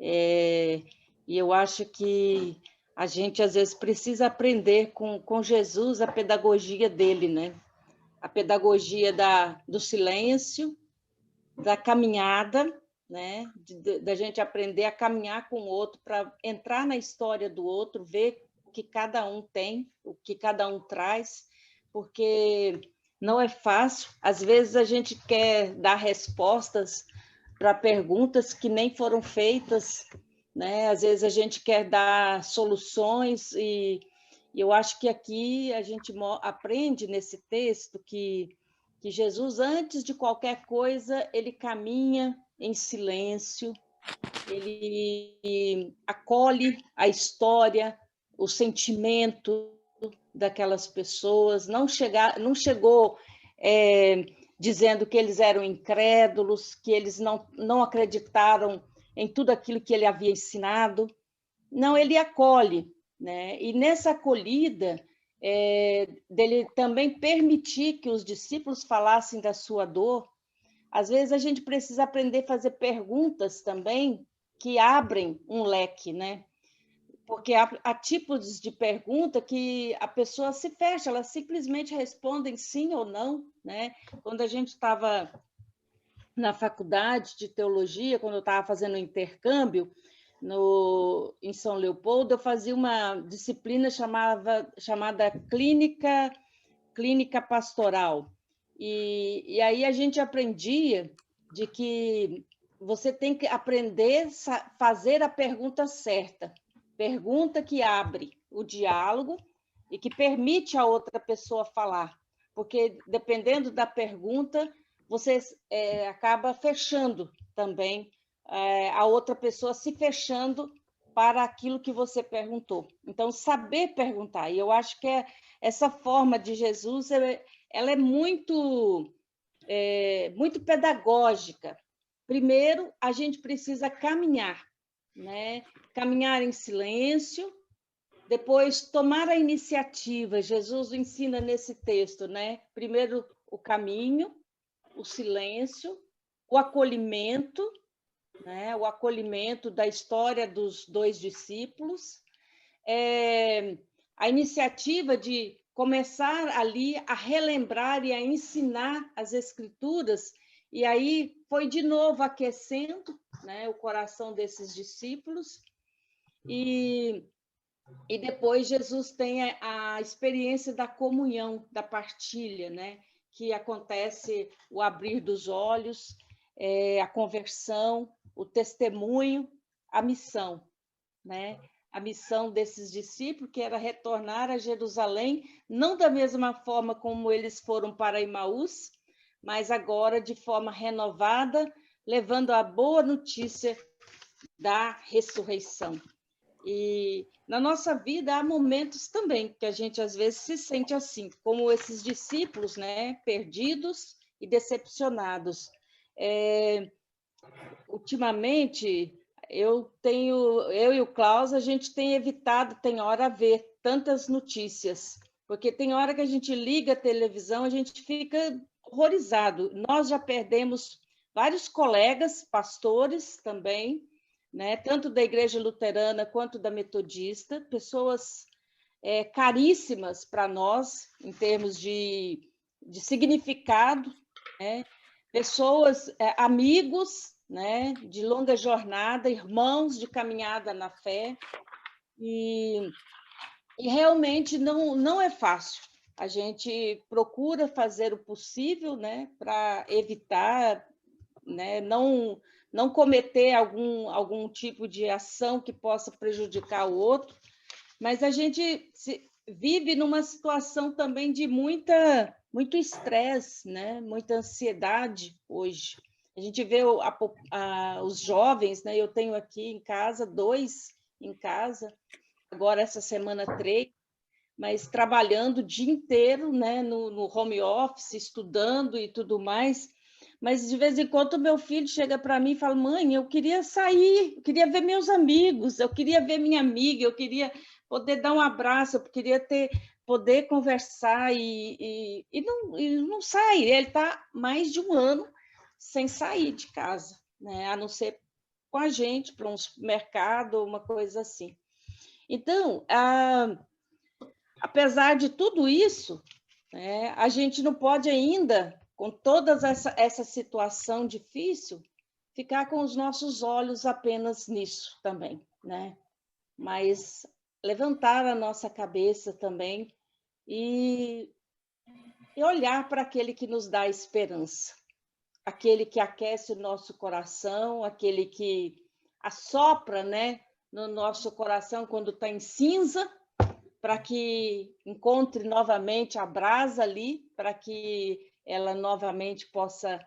E eu acho que a gente, às vezes, precisa aprender com Jesus a pedagogia dele, né? A pedagogia do silêncio, da caminhada, né? Da gente aprender a caminhar com o outro, para entrar na história do outro, ver o que cada um tem, o que cada um traz, porque não é fácil. Às vezes a gente quer dar respostas para perguntas que nem foram feitas, né? Às vezes a gente quer dar soluções e eu acho que aqui a gente aprende nesse texto que Jesus, antes de qualquer coisa, ele caminha em silêncio, ele acolhe a história, o sentimento daquelas pessoas, não chegou dizendo que eles eram incrédulos, que eles não acreditaram em tudo aquilo que ele havia ensinado. Não, ele acolhe, né? E nessa acolhida, dele também permitir que os discípulos falassem da sua dor. Às vezes a gente precisa aprender a fazer perguntas também que abrem um leque, né? Porque há tipos de pergunta que a pessoa se fecha, elas simplesmente respondem sim ou não, né? Quando a gente estava na faculdade de teologia, quando eu estava fazendo intercâmbio em São Leopoldo, eu fazia uma disciplina chamada clínica pastoral. E aí a gente aprendia de que você tem que aprender a fazer a pergunta certa, pergunta que abre o diálogo e que permite a outra pessoa falar, porque dependendo da pergunta, você acaba fechando também, a outra pessoa se fechando para aquilo que você perguntou. Então, saber perguntar, e eu acho que essa forma de Jesus, ela é muito pedagógica. Primeiro, a gente precisa caminhar, né? Caminhar em silêncio, depois tomar a iniciativa. Jesus ensina nesse texto, né? Primeiro, o caminho, o silêncio, o acolhimento, né? O acolhimento da história dos dois discípulos, a iniciativa de começar ali a relembrar e a ensinar as Escrituras, e aí foi de novo aquecendo, né, o coração desses discípulos, e depois Jesus tem a experiência da comunhão, da partilha, né, que acontece o abrir dos olhos, a conversão, o testemunho, a missão, né? A missão desses discípulos, que era retornar a Jerusalém, não da mesma forma como eles foram para Emaús, mas agora de forma renovada, levando a boa notícia da ressurreição. E na nossa vida há momentos também que a gente às vezes se sente assim, como esses discípulos, né, perdidos e decepcionados. Ultimamente, eu e o Klaus, a gente tem evitado, tem hora a ver tantas notícias, porque tem hora que a gente liga a televisão, a gente fica horrorizado. Nós já perdemos vários colegas, pastores também, né, tanto da Igreja Luterana quanto da Metodista, pessoas caríssimas para nós, em termos de significado, né, pessoas, amigos, né, de longa jornada, irmãos de caminhada na fé, e realmente não é fácil. A gente procura fazer o possível, né, para evitar, né, não cometer algum tipo de ação que possa prejudicar o outro, mas a gente vive numa situação também de muito estresse, né, muita ansiedade hoje. A gente vê os jovens, né? Eu tenho aqui em casa 2 em casa, agora essa semana 3, mas trabalhando o dia inteiro, né? No home office, estudando e tudo mais. Mas de vez em quando meu filho chega para mim e fala: mãe, eu queria sair, eu queria ver meus amigos, eu queria ver minha amiga, eu queria poder dar um abraço, eu queria poder conversar e não sai. Ele está mais de um ano sem sair de casa, né? A não ser com a gente, para um supermercado, uma coisa assim. Então, apesar de tudo isso, né, a gente não pode ainda, com toda essa situação difícil, ficar com os nossos olhos apenas nisso também, né? Mas levantar a nossa cabeça também e e olhar para aquele que nos dá esperança, aquele que aquece o nosso coração, aquele que assopra, né, no nosso coração quando está em cinza, para que encontre novamente a brasa ali, para que ela novamente possa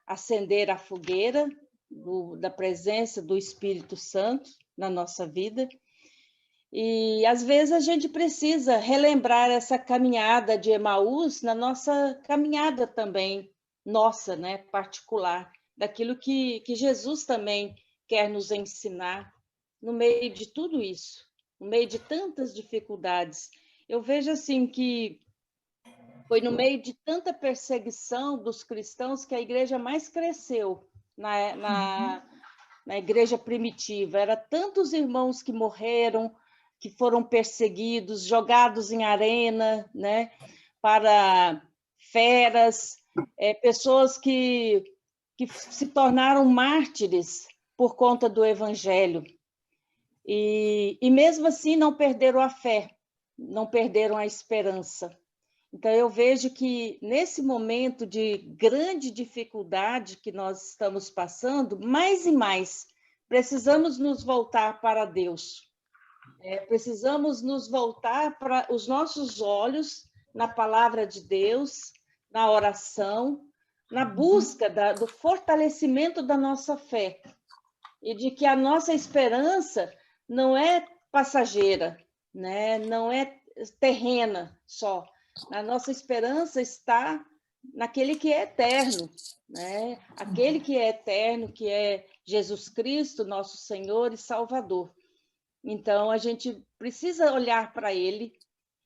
acender a fogueira da presença do Espírito Santo na nossa vida. E às vezes a gente precisa relembrar essa caminhada de Emaús na nossa caminhada também, nossa, né, particular, daquilo que Jesus também quer nos ensinar no meio de tudo isso, no meio de tantas dificuldades. Eu vejo assim que foi no meio de tanta perseguição dos cristãos que a igreja mais cresceu na igreja primitiva. Era tantos irmãos que morreram, que foram perseguidos, jogados em arena, né, para feras, pessoas que se tornaram mártires por conta do evangelho. E mesmo assim não perderam a fé, não perderam a esperança. Então, eu vejo que nesse momento de grande dificuldade que nós estamos passando, mais e mais, precisamos nos voltar para Deus. Precisamos nos voltar para os nossos olhos na palavra de Deus, na oração, na busca do fortalecimento da nossa fé. E de que a nossa esperança não é passageira, né? Não é terrena só. A nossa esperança está naquele que é eterno, né? Aquele que é eterno, que é Jesus Cristo, nosso Senhor e Salvador. Então, a gente precisa olhar para ele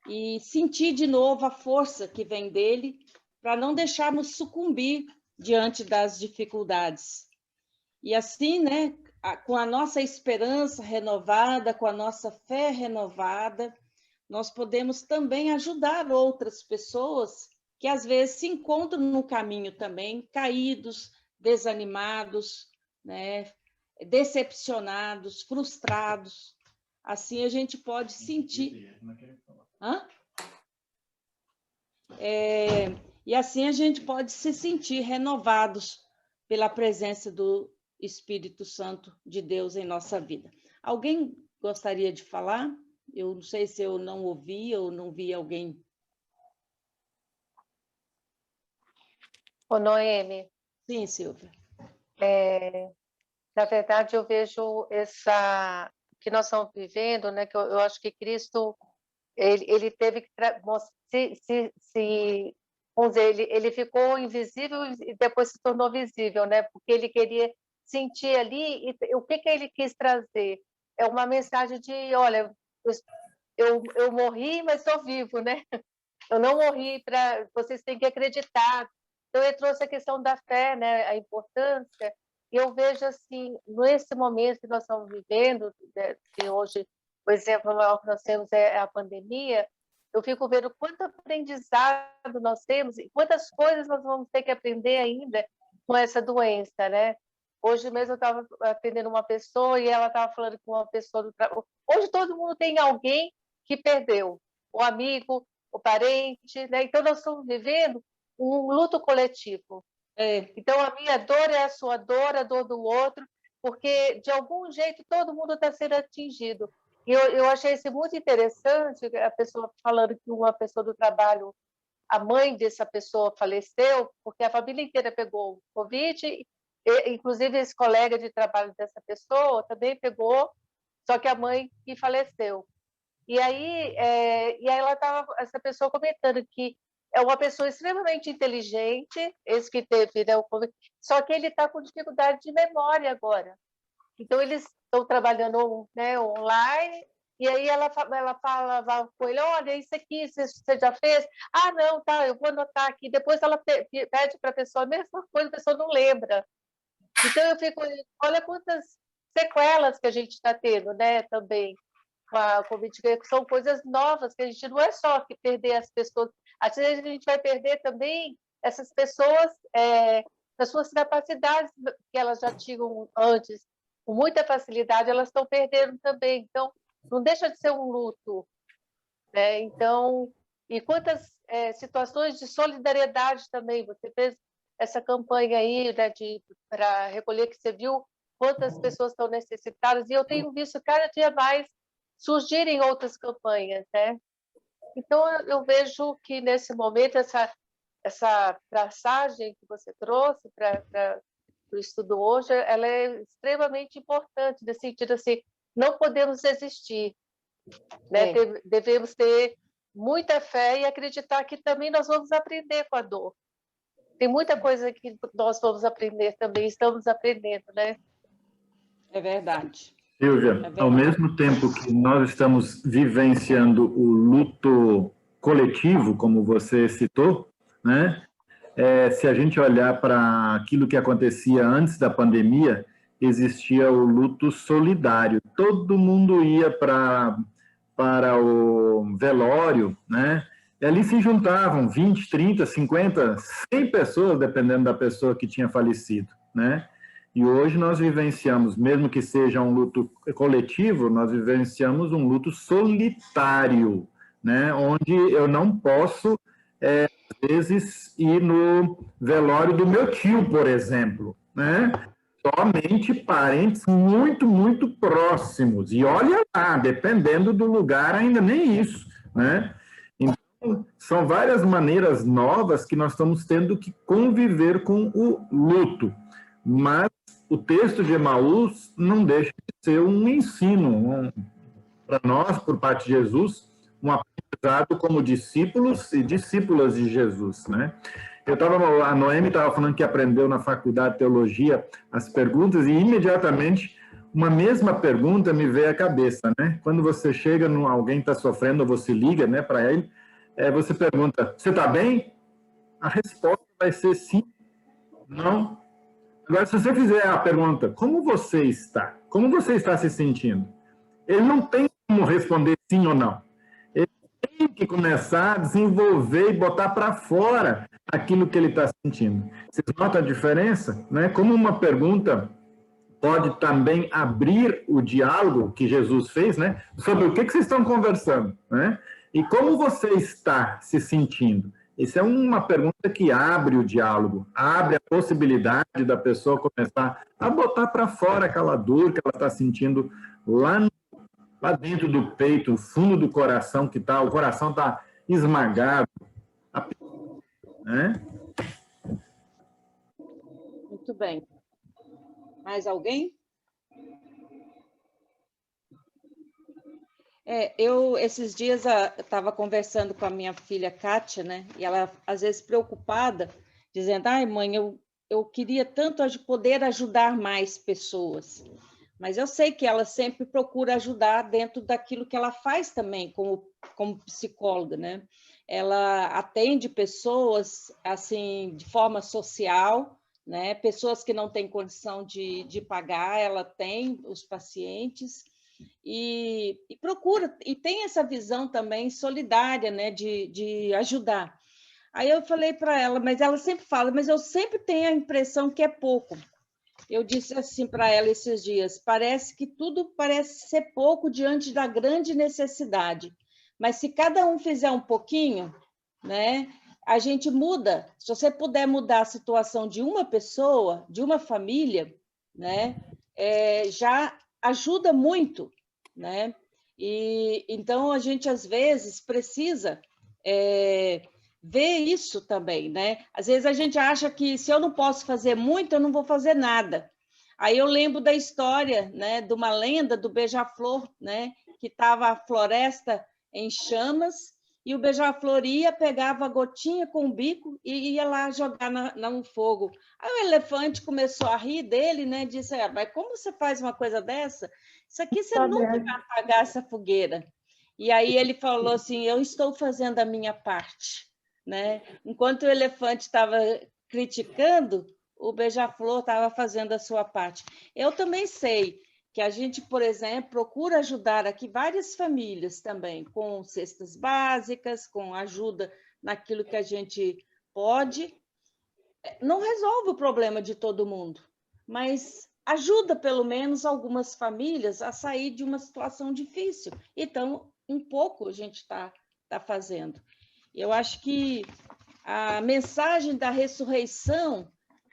e sentir de novo a força que vem dele para não deixarmos sucumbir diante das dificuldades. E assim, né, com a nossa esperança renovada, com a nossa fé renovada, nós podemos também ajudar outras pessoas que às vezes se encontram no caminho também, caídos, desanimados, né, decepcionados, frustrados. Assim a gente pode sentir... E assim a gente pode se sentir renovados pela presença do Espírito Santo de Deus em nossa vida. Alguém gostaria de falar? Eu não sei se eu não ouvi ou não vi alguém. Ô, Noemi. Sim, Silvia. Na verdade, eu vejo essa que nós estamos vivendo, né? Que eu acho que Cristo ele teve que vamos dizer, ele ficou invisível e depois se tornou visível, né? Porque ele queria sentir ali e o que ele quis trazer é uma mensagem de, olha, eu morri, mas estou vivo, né? Eu não morri para vocês têm que acreditar. Então ele trouxe a questão da fé, né? A importância. E eu vejo assim, nesse momento que nós estamos vivendo, né, que hoje o exemplo maior que nós temos é a pandemia, eu fico vendo quanto aprendizado nós temos e quantas coisas nós vamos ter que aprender ainda com essa doença, né? Hoje mesmo eu estava atendendo uma pessoa e ela estava falando com uma pessoa do trabalho. Hoje todo mundo tem alguém que perdeu, o amigo, o parente, né? Então nós estamos vivendo um luto coletivo. Então a minha dor é a sua dor, a dor do outro, porque de algum jeito todo mundo está sendo atingido. E eu achei isso muito interessante, a pessoa falando que uma pessoa do trabalho, a mãe dessa pessoa faleceu, porque a família inteira pegou Covid, e, inclusive esse colega de trabalho dessa pessoa também pegou, só que a mãe que faleceu. E aí ela estava, essa pessoa comentando que é uma pessoa extremamente inteligente, esse que teve, né, o Covid, só que ele está com dificuldade de memória agora. Então, eles estão trabalhando, né, online, e aí ela falava com ele, olha, isso aqui, você já fez? Ah, não, tá, eu vou anotar aqui. Depois ela pede para a pessoa a mesma coisa, a pessoa não lembra. Então, eu fico, olha quantas sequelas que a gente está tendo, né, também, com a Covid, que são coisas novas, que a gente não é só que perder as pessoas, às vezes a gente vai perder também essas pessoas das suas capacidades que elas já tinham antes, com muita facilidade, elas estão perdendo também. Então, não deixa de ser um luto, né? Então, E quantas situações de solidariedade também. Você fez essa campanha aí, né, para recolher, que você viu quantas pessoas estão necessitadas, e eu tenho visto cada dia mais surgirem outras campanhas, né? Então, eu vejo que, nesse momento, essa passagem que você trouxe para o estudo hoje, ela é extremamente importante, no sentido assim, não podemos desistir, né? Devemos ter muita fé e acreditar que também nós vamos aprender com a dor. Tem muita coisa que nós vamos aprender também, estamos aprendendo, né? É verdade. Silvia, ao mesmo tempo que nós estamos vivenciando o luto coletivo, como você citou, né? Se a gente olhar para aquilo que acontecia antes da pandemia, existia o luto solidário. Todo mundo ia para o velório, né? E ali se juntavam 20, 30, 50, 100 pessoas, dependendo da pessoa que tinha falecido, né? E hoje nós vivenciamos, mesmo que seja um luto coletivo, nós vivenciamos um luto solitário, né? Onde eu não posso, às vezes, ir no velório do meu tio, por exemplo, né? Somente parentes muito, muito próximos. E olha lá, dependendo do lugar, ainda nem isso, né? Então, são várias maneiras novas que nós estamos tendo que conviver com o luto. Mas o texto de Emaús não deixa de ser um ensino para nós, por parte de Jesus, um aprendizado como discípulos e discípulas de Jesus, né? A Noemi estava falando que aprendeu na faculdade de teologia as perguntas, e imediatamente uma mesma pergunta me veio à cabeça, né? Quando você chega, alguém está sofrendo, você liga, né, para ele, você pergunta, você está bem? A resposta vai ser sim, não. Agora, se você fizer a pergunta, como você está? Como você está se sentindo? Ele não tem como responder sim ou não. Ele tem que começar a desenvolver e botar para fora aquilo que ele está sentindo. Vocês notam a diferença? Né? Como uma pergunta pode também abrir o diálogo que Jesus fez, né? Sobre o que vocês estão conversando, né? E como você está se sentindo? Isso é uma pergunta que abre o diálogo, abre a possibilidade da pessoa começar a botar para fora aquela dor que ela está sentindo lá dentro do peito, no fundo do coração, o coração está esmagado, né? Muito bem. Mais alguém? Esses dias, eu estava conversando com a minha filha, Kátia, né? E ela, às vezes, preocupada, dizendo, ai, mãe, eu queria tanto poder ajudar mais pessoas. Mas eu sei que ela sempre procura ajudar dentro daquilo que ela faz também, como psicóloga, né? Ela atende pessoas, assim, de forma social, né? Pessoas que não têm condição de pagar, ela tem os pacientes, e procura, e tem essa visão também solidária, né, de ajudar. Aí eu falei para ela, mas ela sempre fala, mas eu sempre tenho a impressão que é pouco. Eu disse assim para ela esses dias, parece que tudo parece ser pouco diante da grande necessidade, mas se cada um fizer um pouquinho, né, a gente muda. Se você puder mudar a situação de uma pessoa, de uma família, né, já ajuda muito, né? E então a gente às vezes precisa ver isso também, né? Às vezes a gente acha que se eu não posso fazer muito, eu não vou fazer nada. Aí eu lembro da história, né, de uma lenda do beija-flor, né, que estava a floresta em chamas e o beija-flor pegava a gotinha com o bico e ia lá jogar no fogo. Aí o elefante começou a rir dele, né? Disse, mas como você faz uma coisa dessa? Isso aqui você nunca vai apagar essa fogueira. E aí ele falou assim, eu estou fazendo a minha parte, né? Enquanto o elefante estava criticando, o beija-flor estava fazendo a sua parte. Eu também sei que a gente, por exemplo, procura ajudar aqui várias famílias também, com cestas básicas, com ajuda naquilo que a gente pode. Não resolve o problema de todo mundo, mas ajuda pelo menos algumas famílias a sair de uma situação difícil. Então, um pouco a gente está fazendo. Eu acho que a mensagem da ressurreição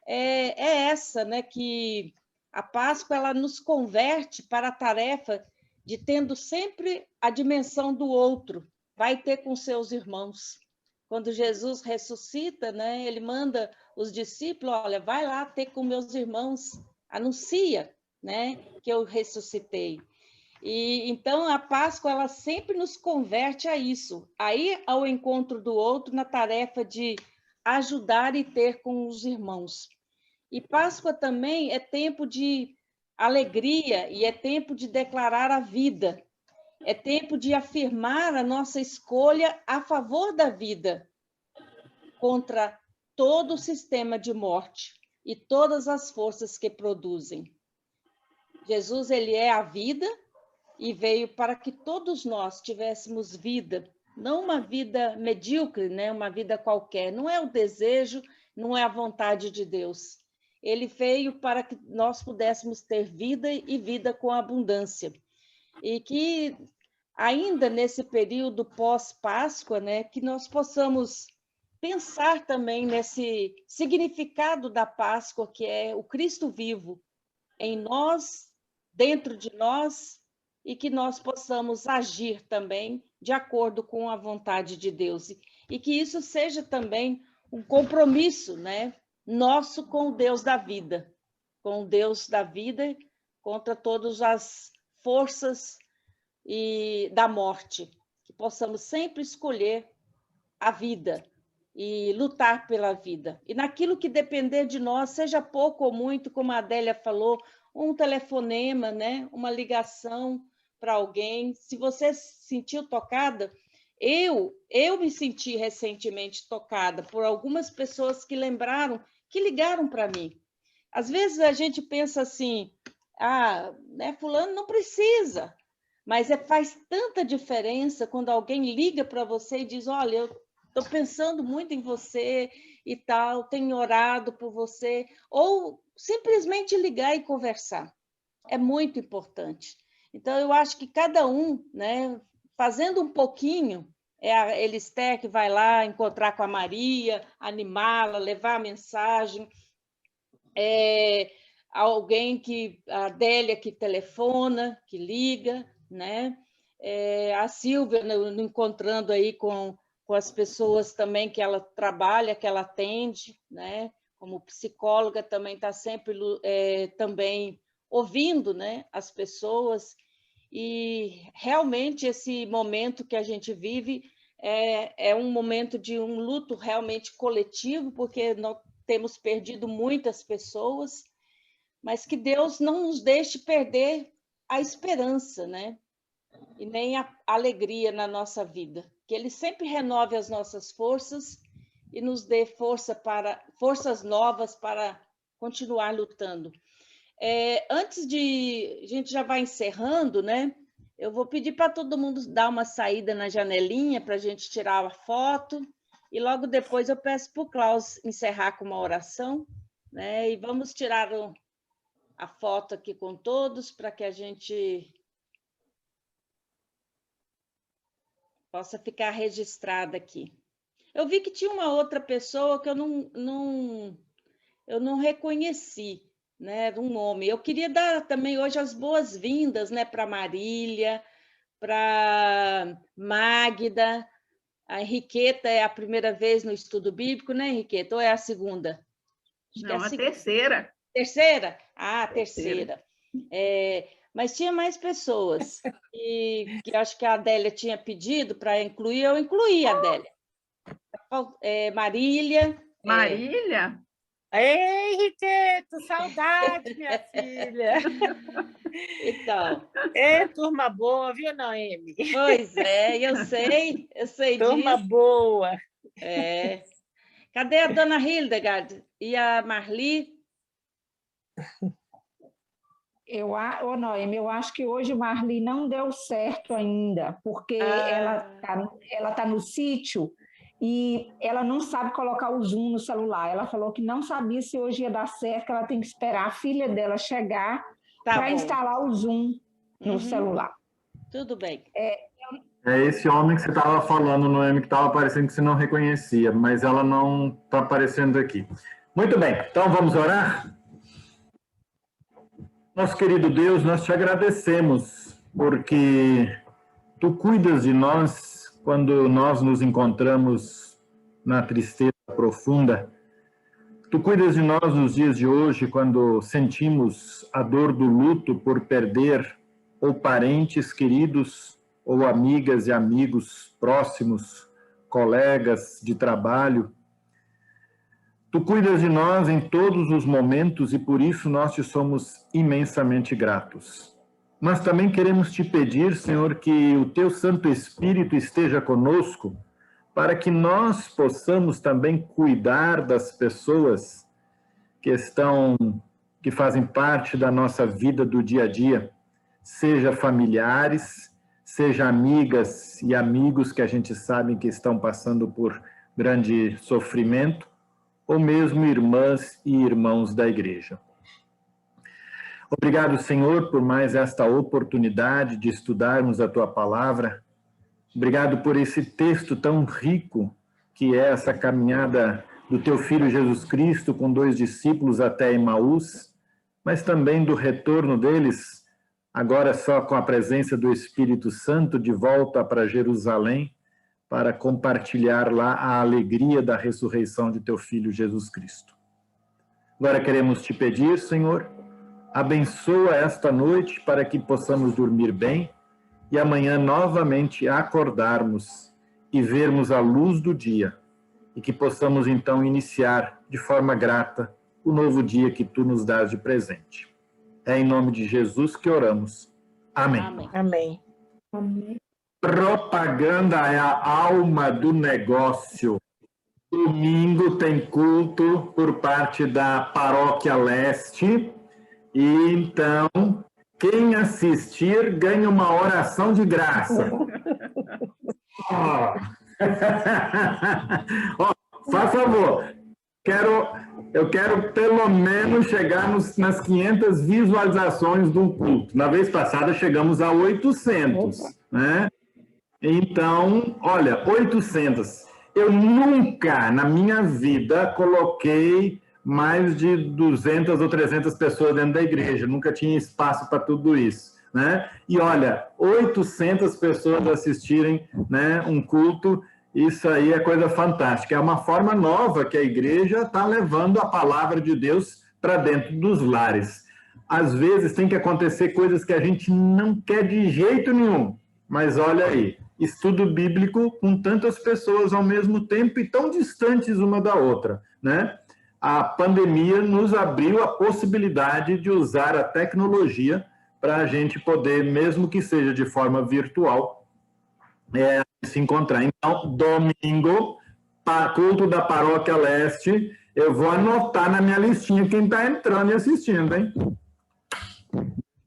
é essa, né? Que a Páscoa ela nos converte para a tarefa de tendo sempre a dimensão do outro, vai ter com seus irmãos. Quando Jesus ressuscita, né? Ele manda os discípulos, olha, vai lá ter com meus irmãos, anuncia, né? Que eu ressuscitei. E então a Páscoa ela sempre nos converte a isso, a ir ao encontro do outro na tarefa de ajudar e ter com os irmãos. E Páscoa também é tempo de alegria e é tempo de declarar a vida. É tempo de afirmar a nossa escolha a favor da vida, contra todo o sistema de morte e todas as forças que produzem. Jesus, ele é a vida e veio para que todos nós tivéssemos vida, não uma vida medíocre, né? Uma vida qualquer. Não é o desejo, não é a vontade de Deus. Ele veio para que nós pudéssemos ter vida e vida com abundância. E que ainda nesse período pós-Páscoa, né, que nós possamos pensar também nesse significado da Páscoa, que é o Cristo vivo em nós, dentro de nós, e que nós possamos agir também de acordo com a vontade de Deus. E que isso seja também um compromisso, né, nosso com o Deus da vida, contra todas as forças da morte, que possamos sempre escolher a vida e lutar pela vida. E naquilo que depender de nós, seja pouco ou muito, como a Adélia falou, um telefonema, né? Uma ligação para alguém. Se você se sentiu tocada, eu me senti recentemente tocada por algumas pessoas que ligaram para mim. Às vezes a gente pensa assim, né, fulano não precisa, mas faz tanta diferença quando alguém liga para você e diz, olha, eu estou pensando muito em você e tal, tenho orado por você, ou simplesmente ligar e conversar. É muito importante. Então, eu acho que cada um, né, fazendo um pouquinho, a Elister que vai lá encontrar com a Maria, animá-la, levar a mensagem, alguém a Adélia que telefona, que liga, né? A Silvia encontrando aí com as pessoas também que ela trabalha, que ela atende, né? Como psicóloga também está sempre também ouvindo, né? As pessoas. E realmente esse momento que a gente vive é um momento de um luto realmente coletivo, porque nós temos perdido muitas pessoas, mas que Deus não nos deixe perder a esperança, né? E nem a alegria na nossa vida. Que Ele sempre renove as nossas forças e nos dê forças novas para continuar lutando. Antes a gente já vai encerrando, né? Eu vou pedir para todo mundo dar uma saída na janelinha para a gente tirar a foto e logo depois eu peço para o Klaus encerrar com uma oração, né? E vamos tirar a foto aqui com todos para que a gente possa ficar registrada aqui. Eu vi que tinha uma outra pessoa que eu não reconheci, né, um nome. Eu queria dar também hoje as boas-vindas, né, para Marília, para Magda. A Henriqueta é a primeira vez no estudo bíblico, né, Henriqueta? Ou é a segunda? Não, a terceira. Terceira? Ah, terceira. Mas tinha mais pessoas que acho que a Adélia tinha pedido para incluir, eu incluí a Adélia. Marília. Marília? Ei, Henriqueta, saudade, minha filha. Então. Turma boa, viu, Noemi? Pois é, eu sei turma disso. Boa. Cadê a dona Hildegard e a Marli? Noemi, eu acho que hoje Marli não deu certo ainda, porque ela tá no sítio e ela não sabe colocar o Zoom no celular. Ela falou que não sabia se hoje ia dar certo, que ela tem que esperar a filha dela chegar para instalar o Zoom no celular. Tudo bem. É esse homem que você estava falando, Noemi, que estava parecendo que você não reconhecia, mas ela não está aparecendo aqui. Muito bem, então vamos orar? Nosso querido Deus, nós te agradecemos, porque tu cuidas de nós quando nós nos encontramos na tristeza profunda. Tu cuidas de nós nos dias de hoje, quando sentimos a dor do luto por perder ou parentes queridos, ou amigas e amigos próximos, colegas de trabalho. Tu cuidas de nós em todos os momentos e por isso nós te somos imensamente gratos. Mas também queremos te pedir, Senhor, que o teu Santo Espírito esteja conosco para que nós possamos também cuidar das pessoas que fazem parte da nossa vida do dia a dia, seja familiares, seja amigas e amigos que a gente sabe que estão passando por grande sofrimento, ou mesmo irmãs e irmãos da igreja. Obrigado, Senhor, por mais esta oportunidade de estudarmos a Tua Palavra. Obrigado por esse texto tão rico que é essa caminhada do Teu Filho Jesus Cristo com 2 discípulos até Emaús, mas também do retorno deles, agora só com a presença do Espírito Santo, de volta para Jerusalém, para compartilhar lá a alegria da ressurreição de Teu Filho Jesus Cristo. Agora queremos te pedir, Senhor, abençoa esta noite para que possamos dormir bem e amanhã novamente acordarmos e vermos a luz do dia e que possamos então iniciar de forma grata o novo dia que Tu nos dás de presente. É em nome de Jesus que oramos. Amém. Amém. Amém. Amém. Propaganda é a alma do negócio. Domingo tem culto por parte da Paróquia Leste. E então, quem assistir ganha uma oração de graça. Faz favor. Eu quero pelo menos chegar nas 500 visualizações do culto. Na vez passada chegamos a 800, né? Então, olha, 800. Eu nunca na minha vida coloquei mais de 200 ou 300 pessoas dentro da igreja. Nunca tinha espaço para tudo isso, né? E olha, 800 pessoas assistirem, né, um culto. Isso aí é coisa fantástica. É uma forma nova que a igreja está levando a palavra de Deus para dentro dos lares. Às vezes tem que acontecer coisas que a gente não quer de jeito nenhum. Mas olha aí, estudo bíblico com tantas pessoas ao mesmo tempo e tão distantes uma da outra, né? A pandemia nos abriu a possibilidade de usar a tecnologia para a gente poder, mesmo que seja de forma virtual, se encontrar. Então, domingo, culto da Paróquia Leste, eu vou anotar na minha listinha quem está entrando e assistindo, hein?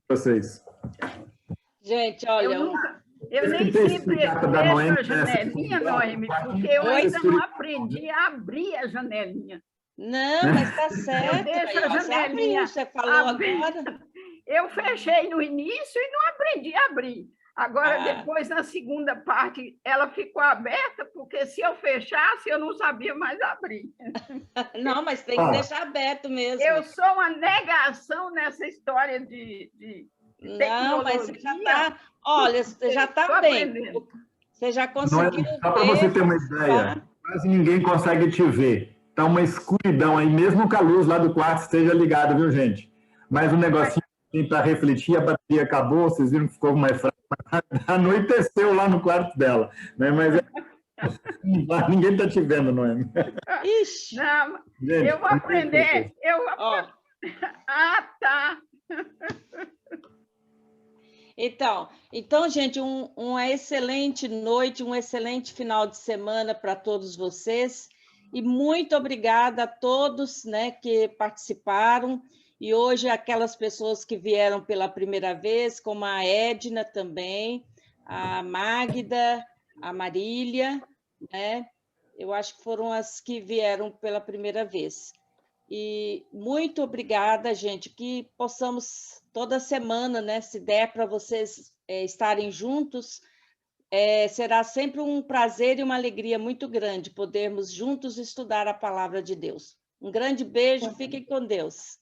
Vocês. Gente, olha... Eu nem sempre fecho a janelinha, Noemi, porque eu ainda não aprendi a abrir a janelinha. Não, mas está certo. Eu deixo a janelinha. Você falou agora. Eu fechei no início e não aprendi a abrir. Agora, depois, na segunda parte, ela ficou aberta, porque se eu fechasse, eu não sabia mais abrir. Não, mas tem que deixar aberto mesmo. Eu sou uma negação nessa história de não, mas você já está... Olha, você já está bem. Aprendendo. Você já conseguiu Só para você ter uma ideia, quase ninguém consegue te ver. Está uma escuridão aí, mesmo que a luz lá do quarto esteja ligada, viu, gente? Mas o negocinho para refletir, a bateria acabou, vocês viram que ficou mais fraco. Anoiteceu lá no quarto dela, né? Mas ninguém está te vendo, Noemi. Ixi! Não, gente, eu vou aprender. Ah, tá. Então, gente, uma excelente noite, um excelente final de semana para todos vocês. E muito obrigada a todos, né, que participaram. E hoje aquelas pessoas que vieram pela primeira vez, como a Edna também, a Magda, a Marília, né? Eu acho que foram as que vieram pela primeira vez. E muito obrigada, gente, que possamos toda semana, né, se der para vocês estarem juntos, será sempre um prazer e uma alegria muito grande podermos juntos estudar a palavra de Deus. Um grande beijo, fiquem com Deus.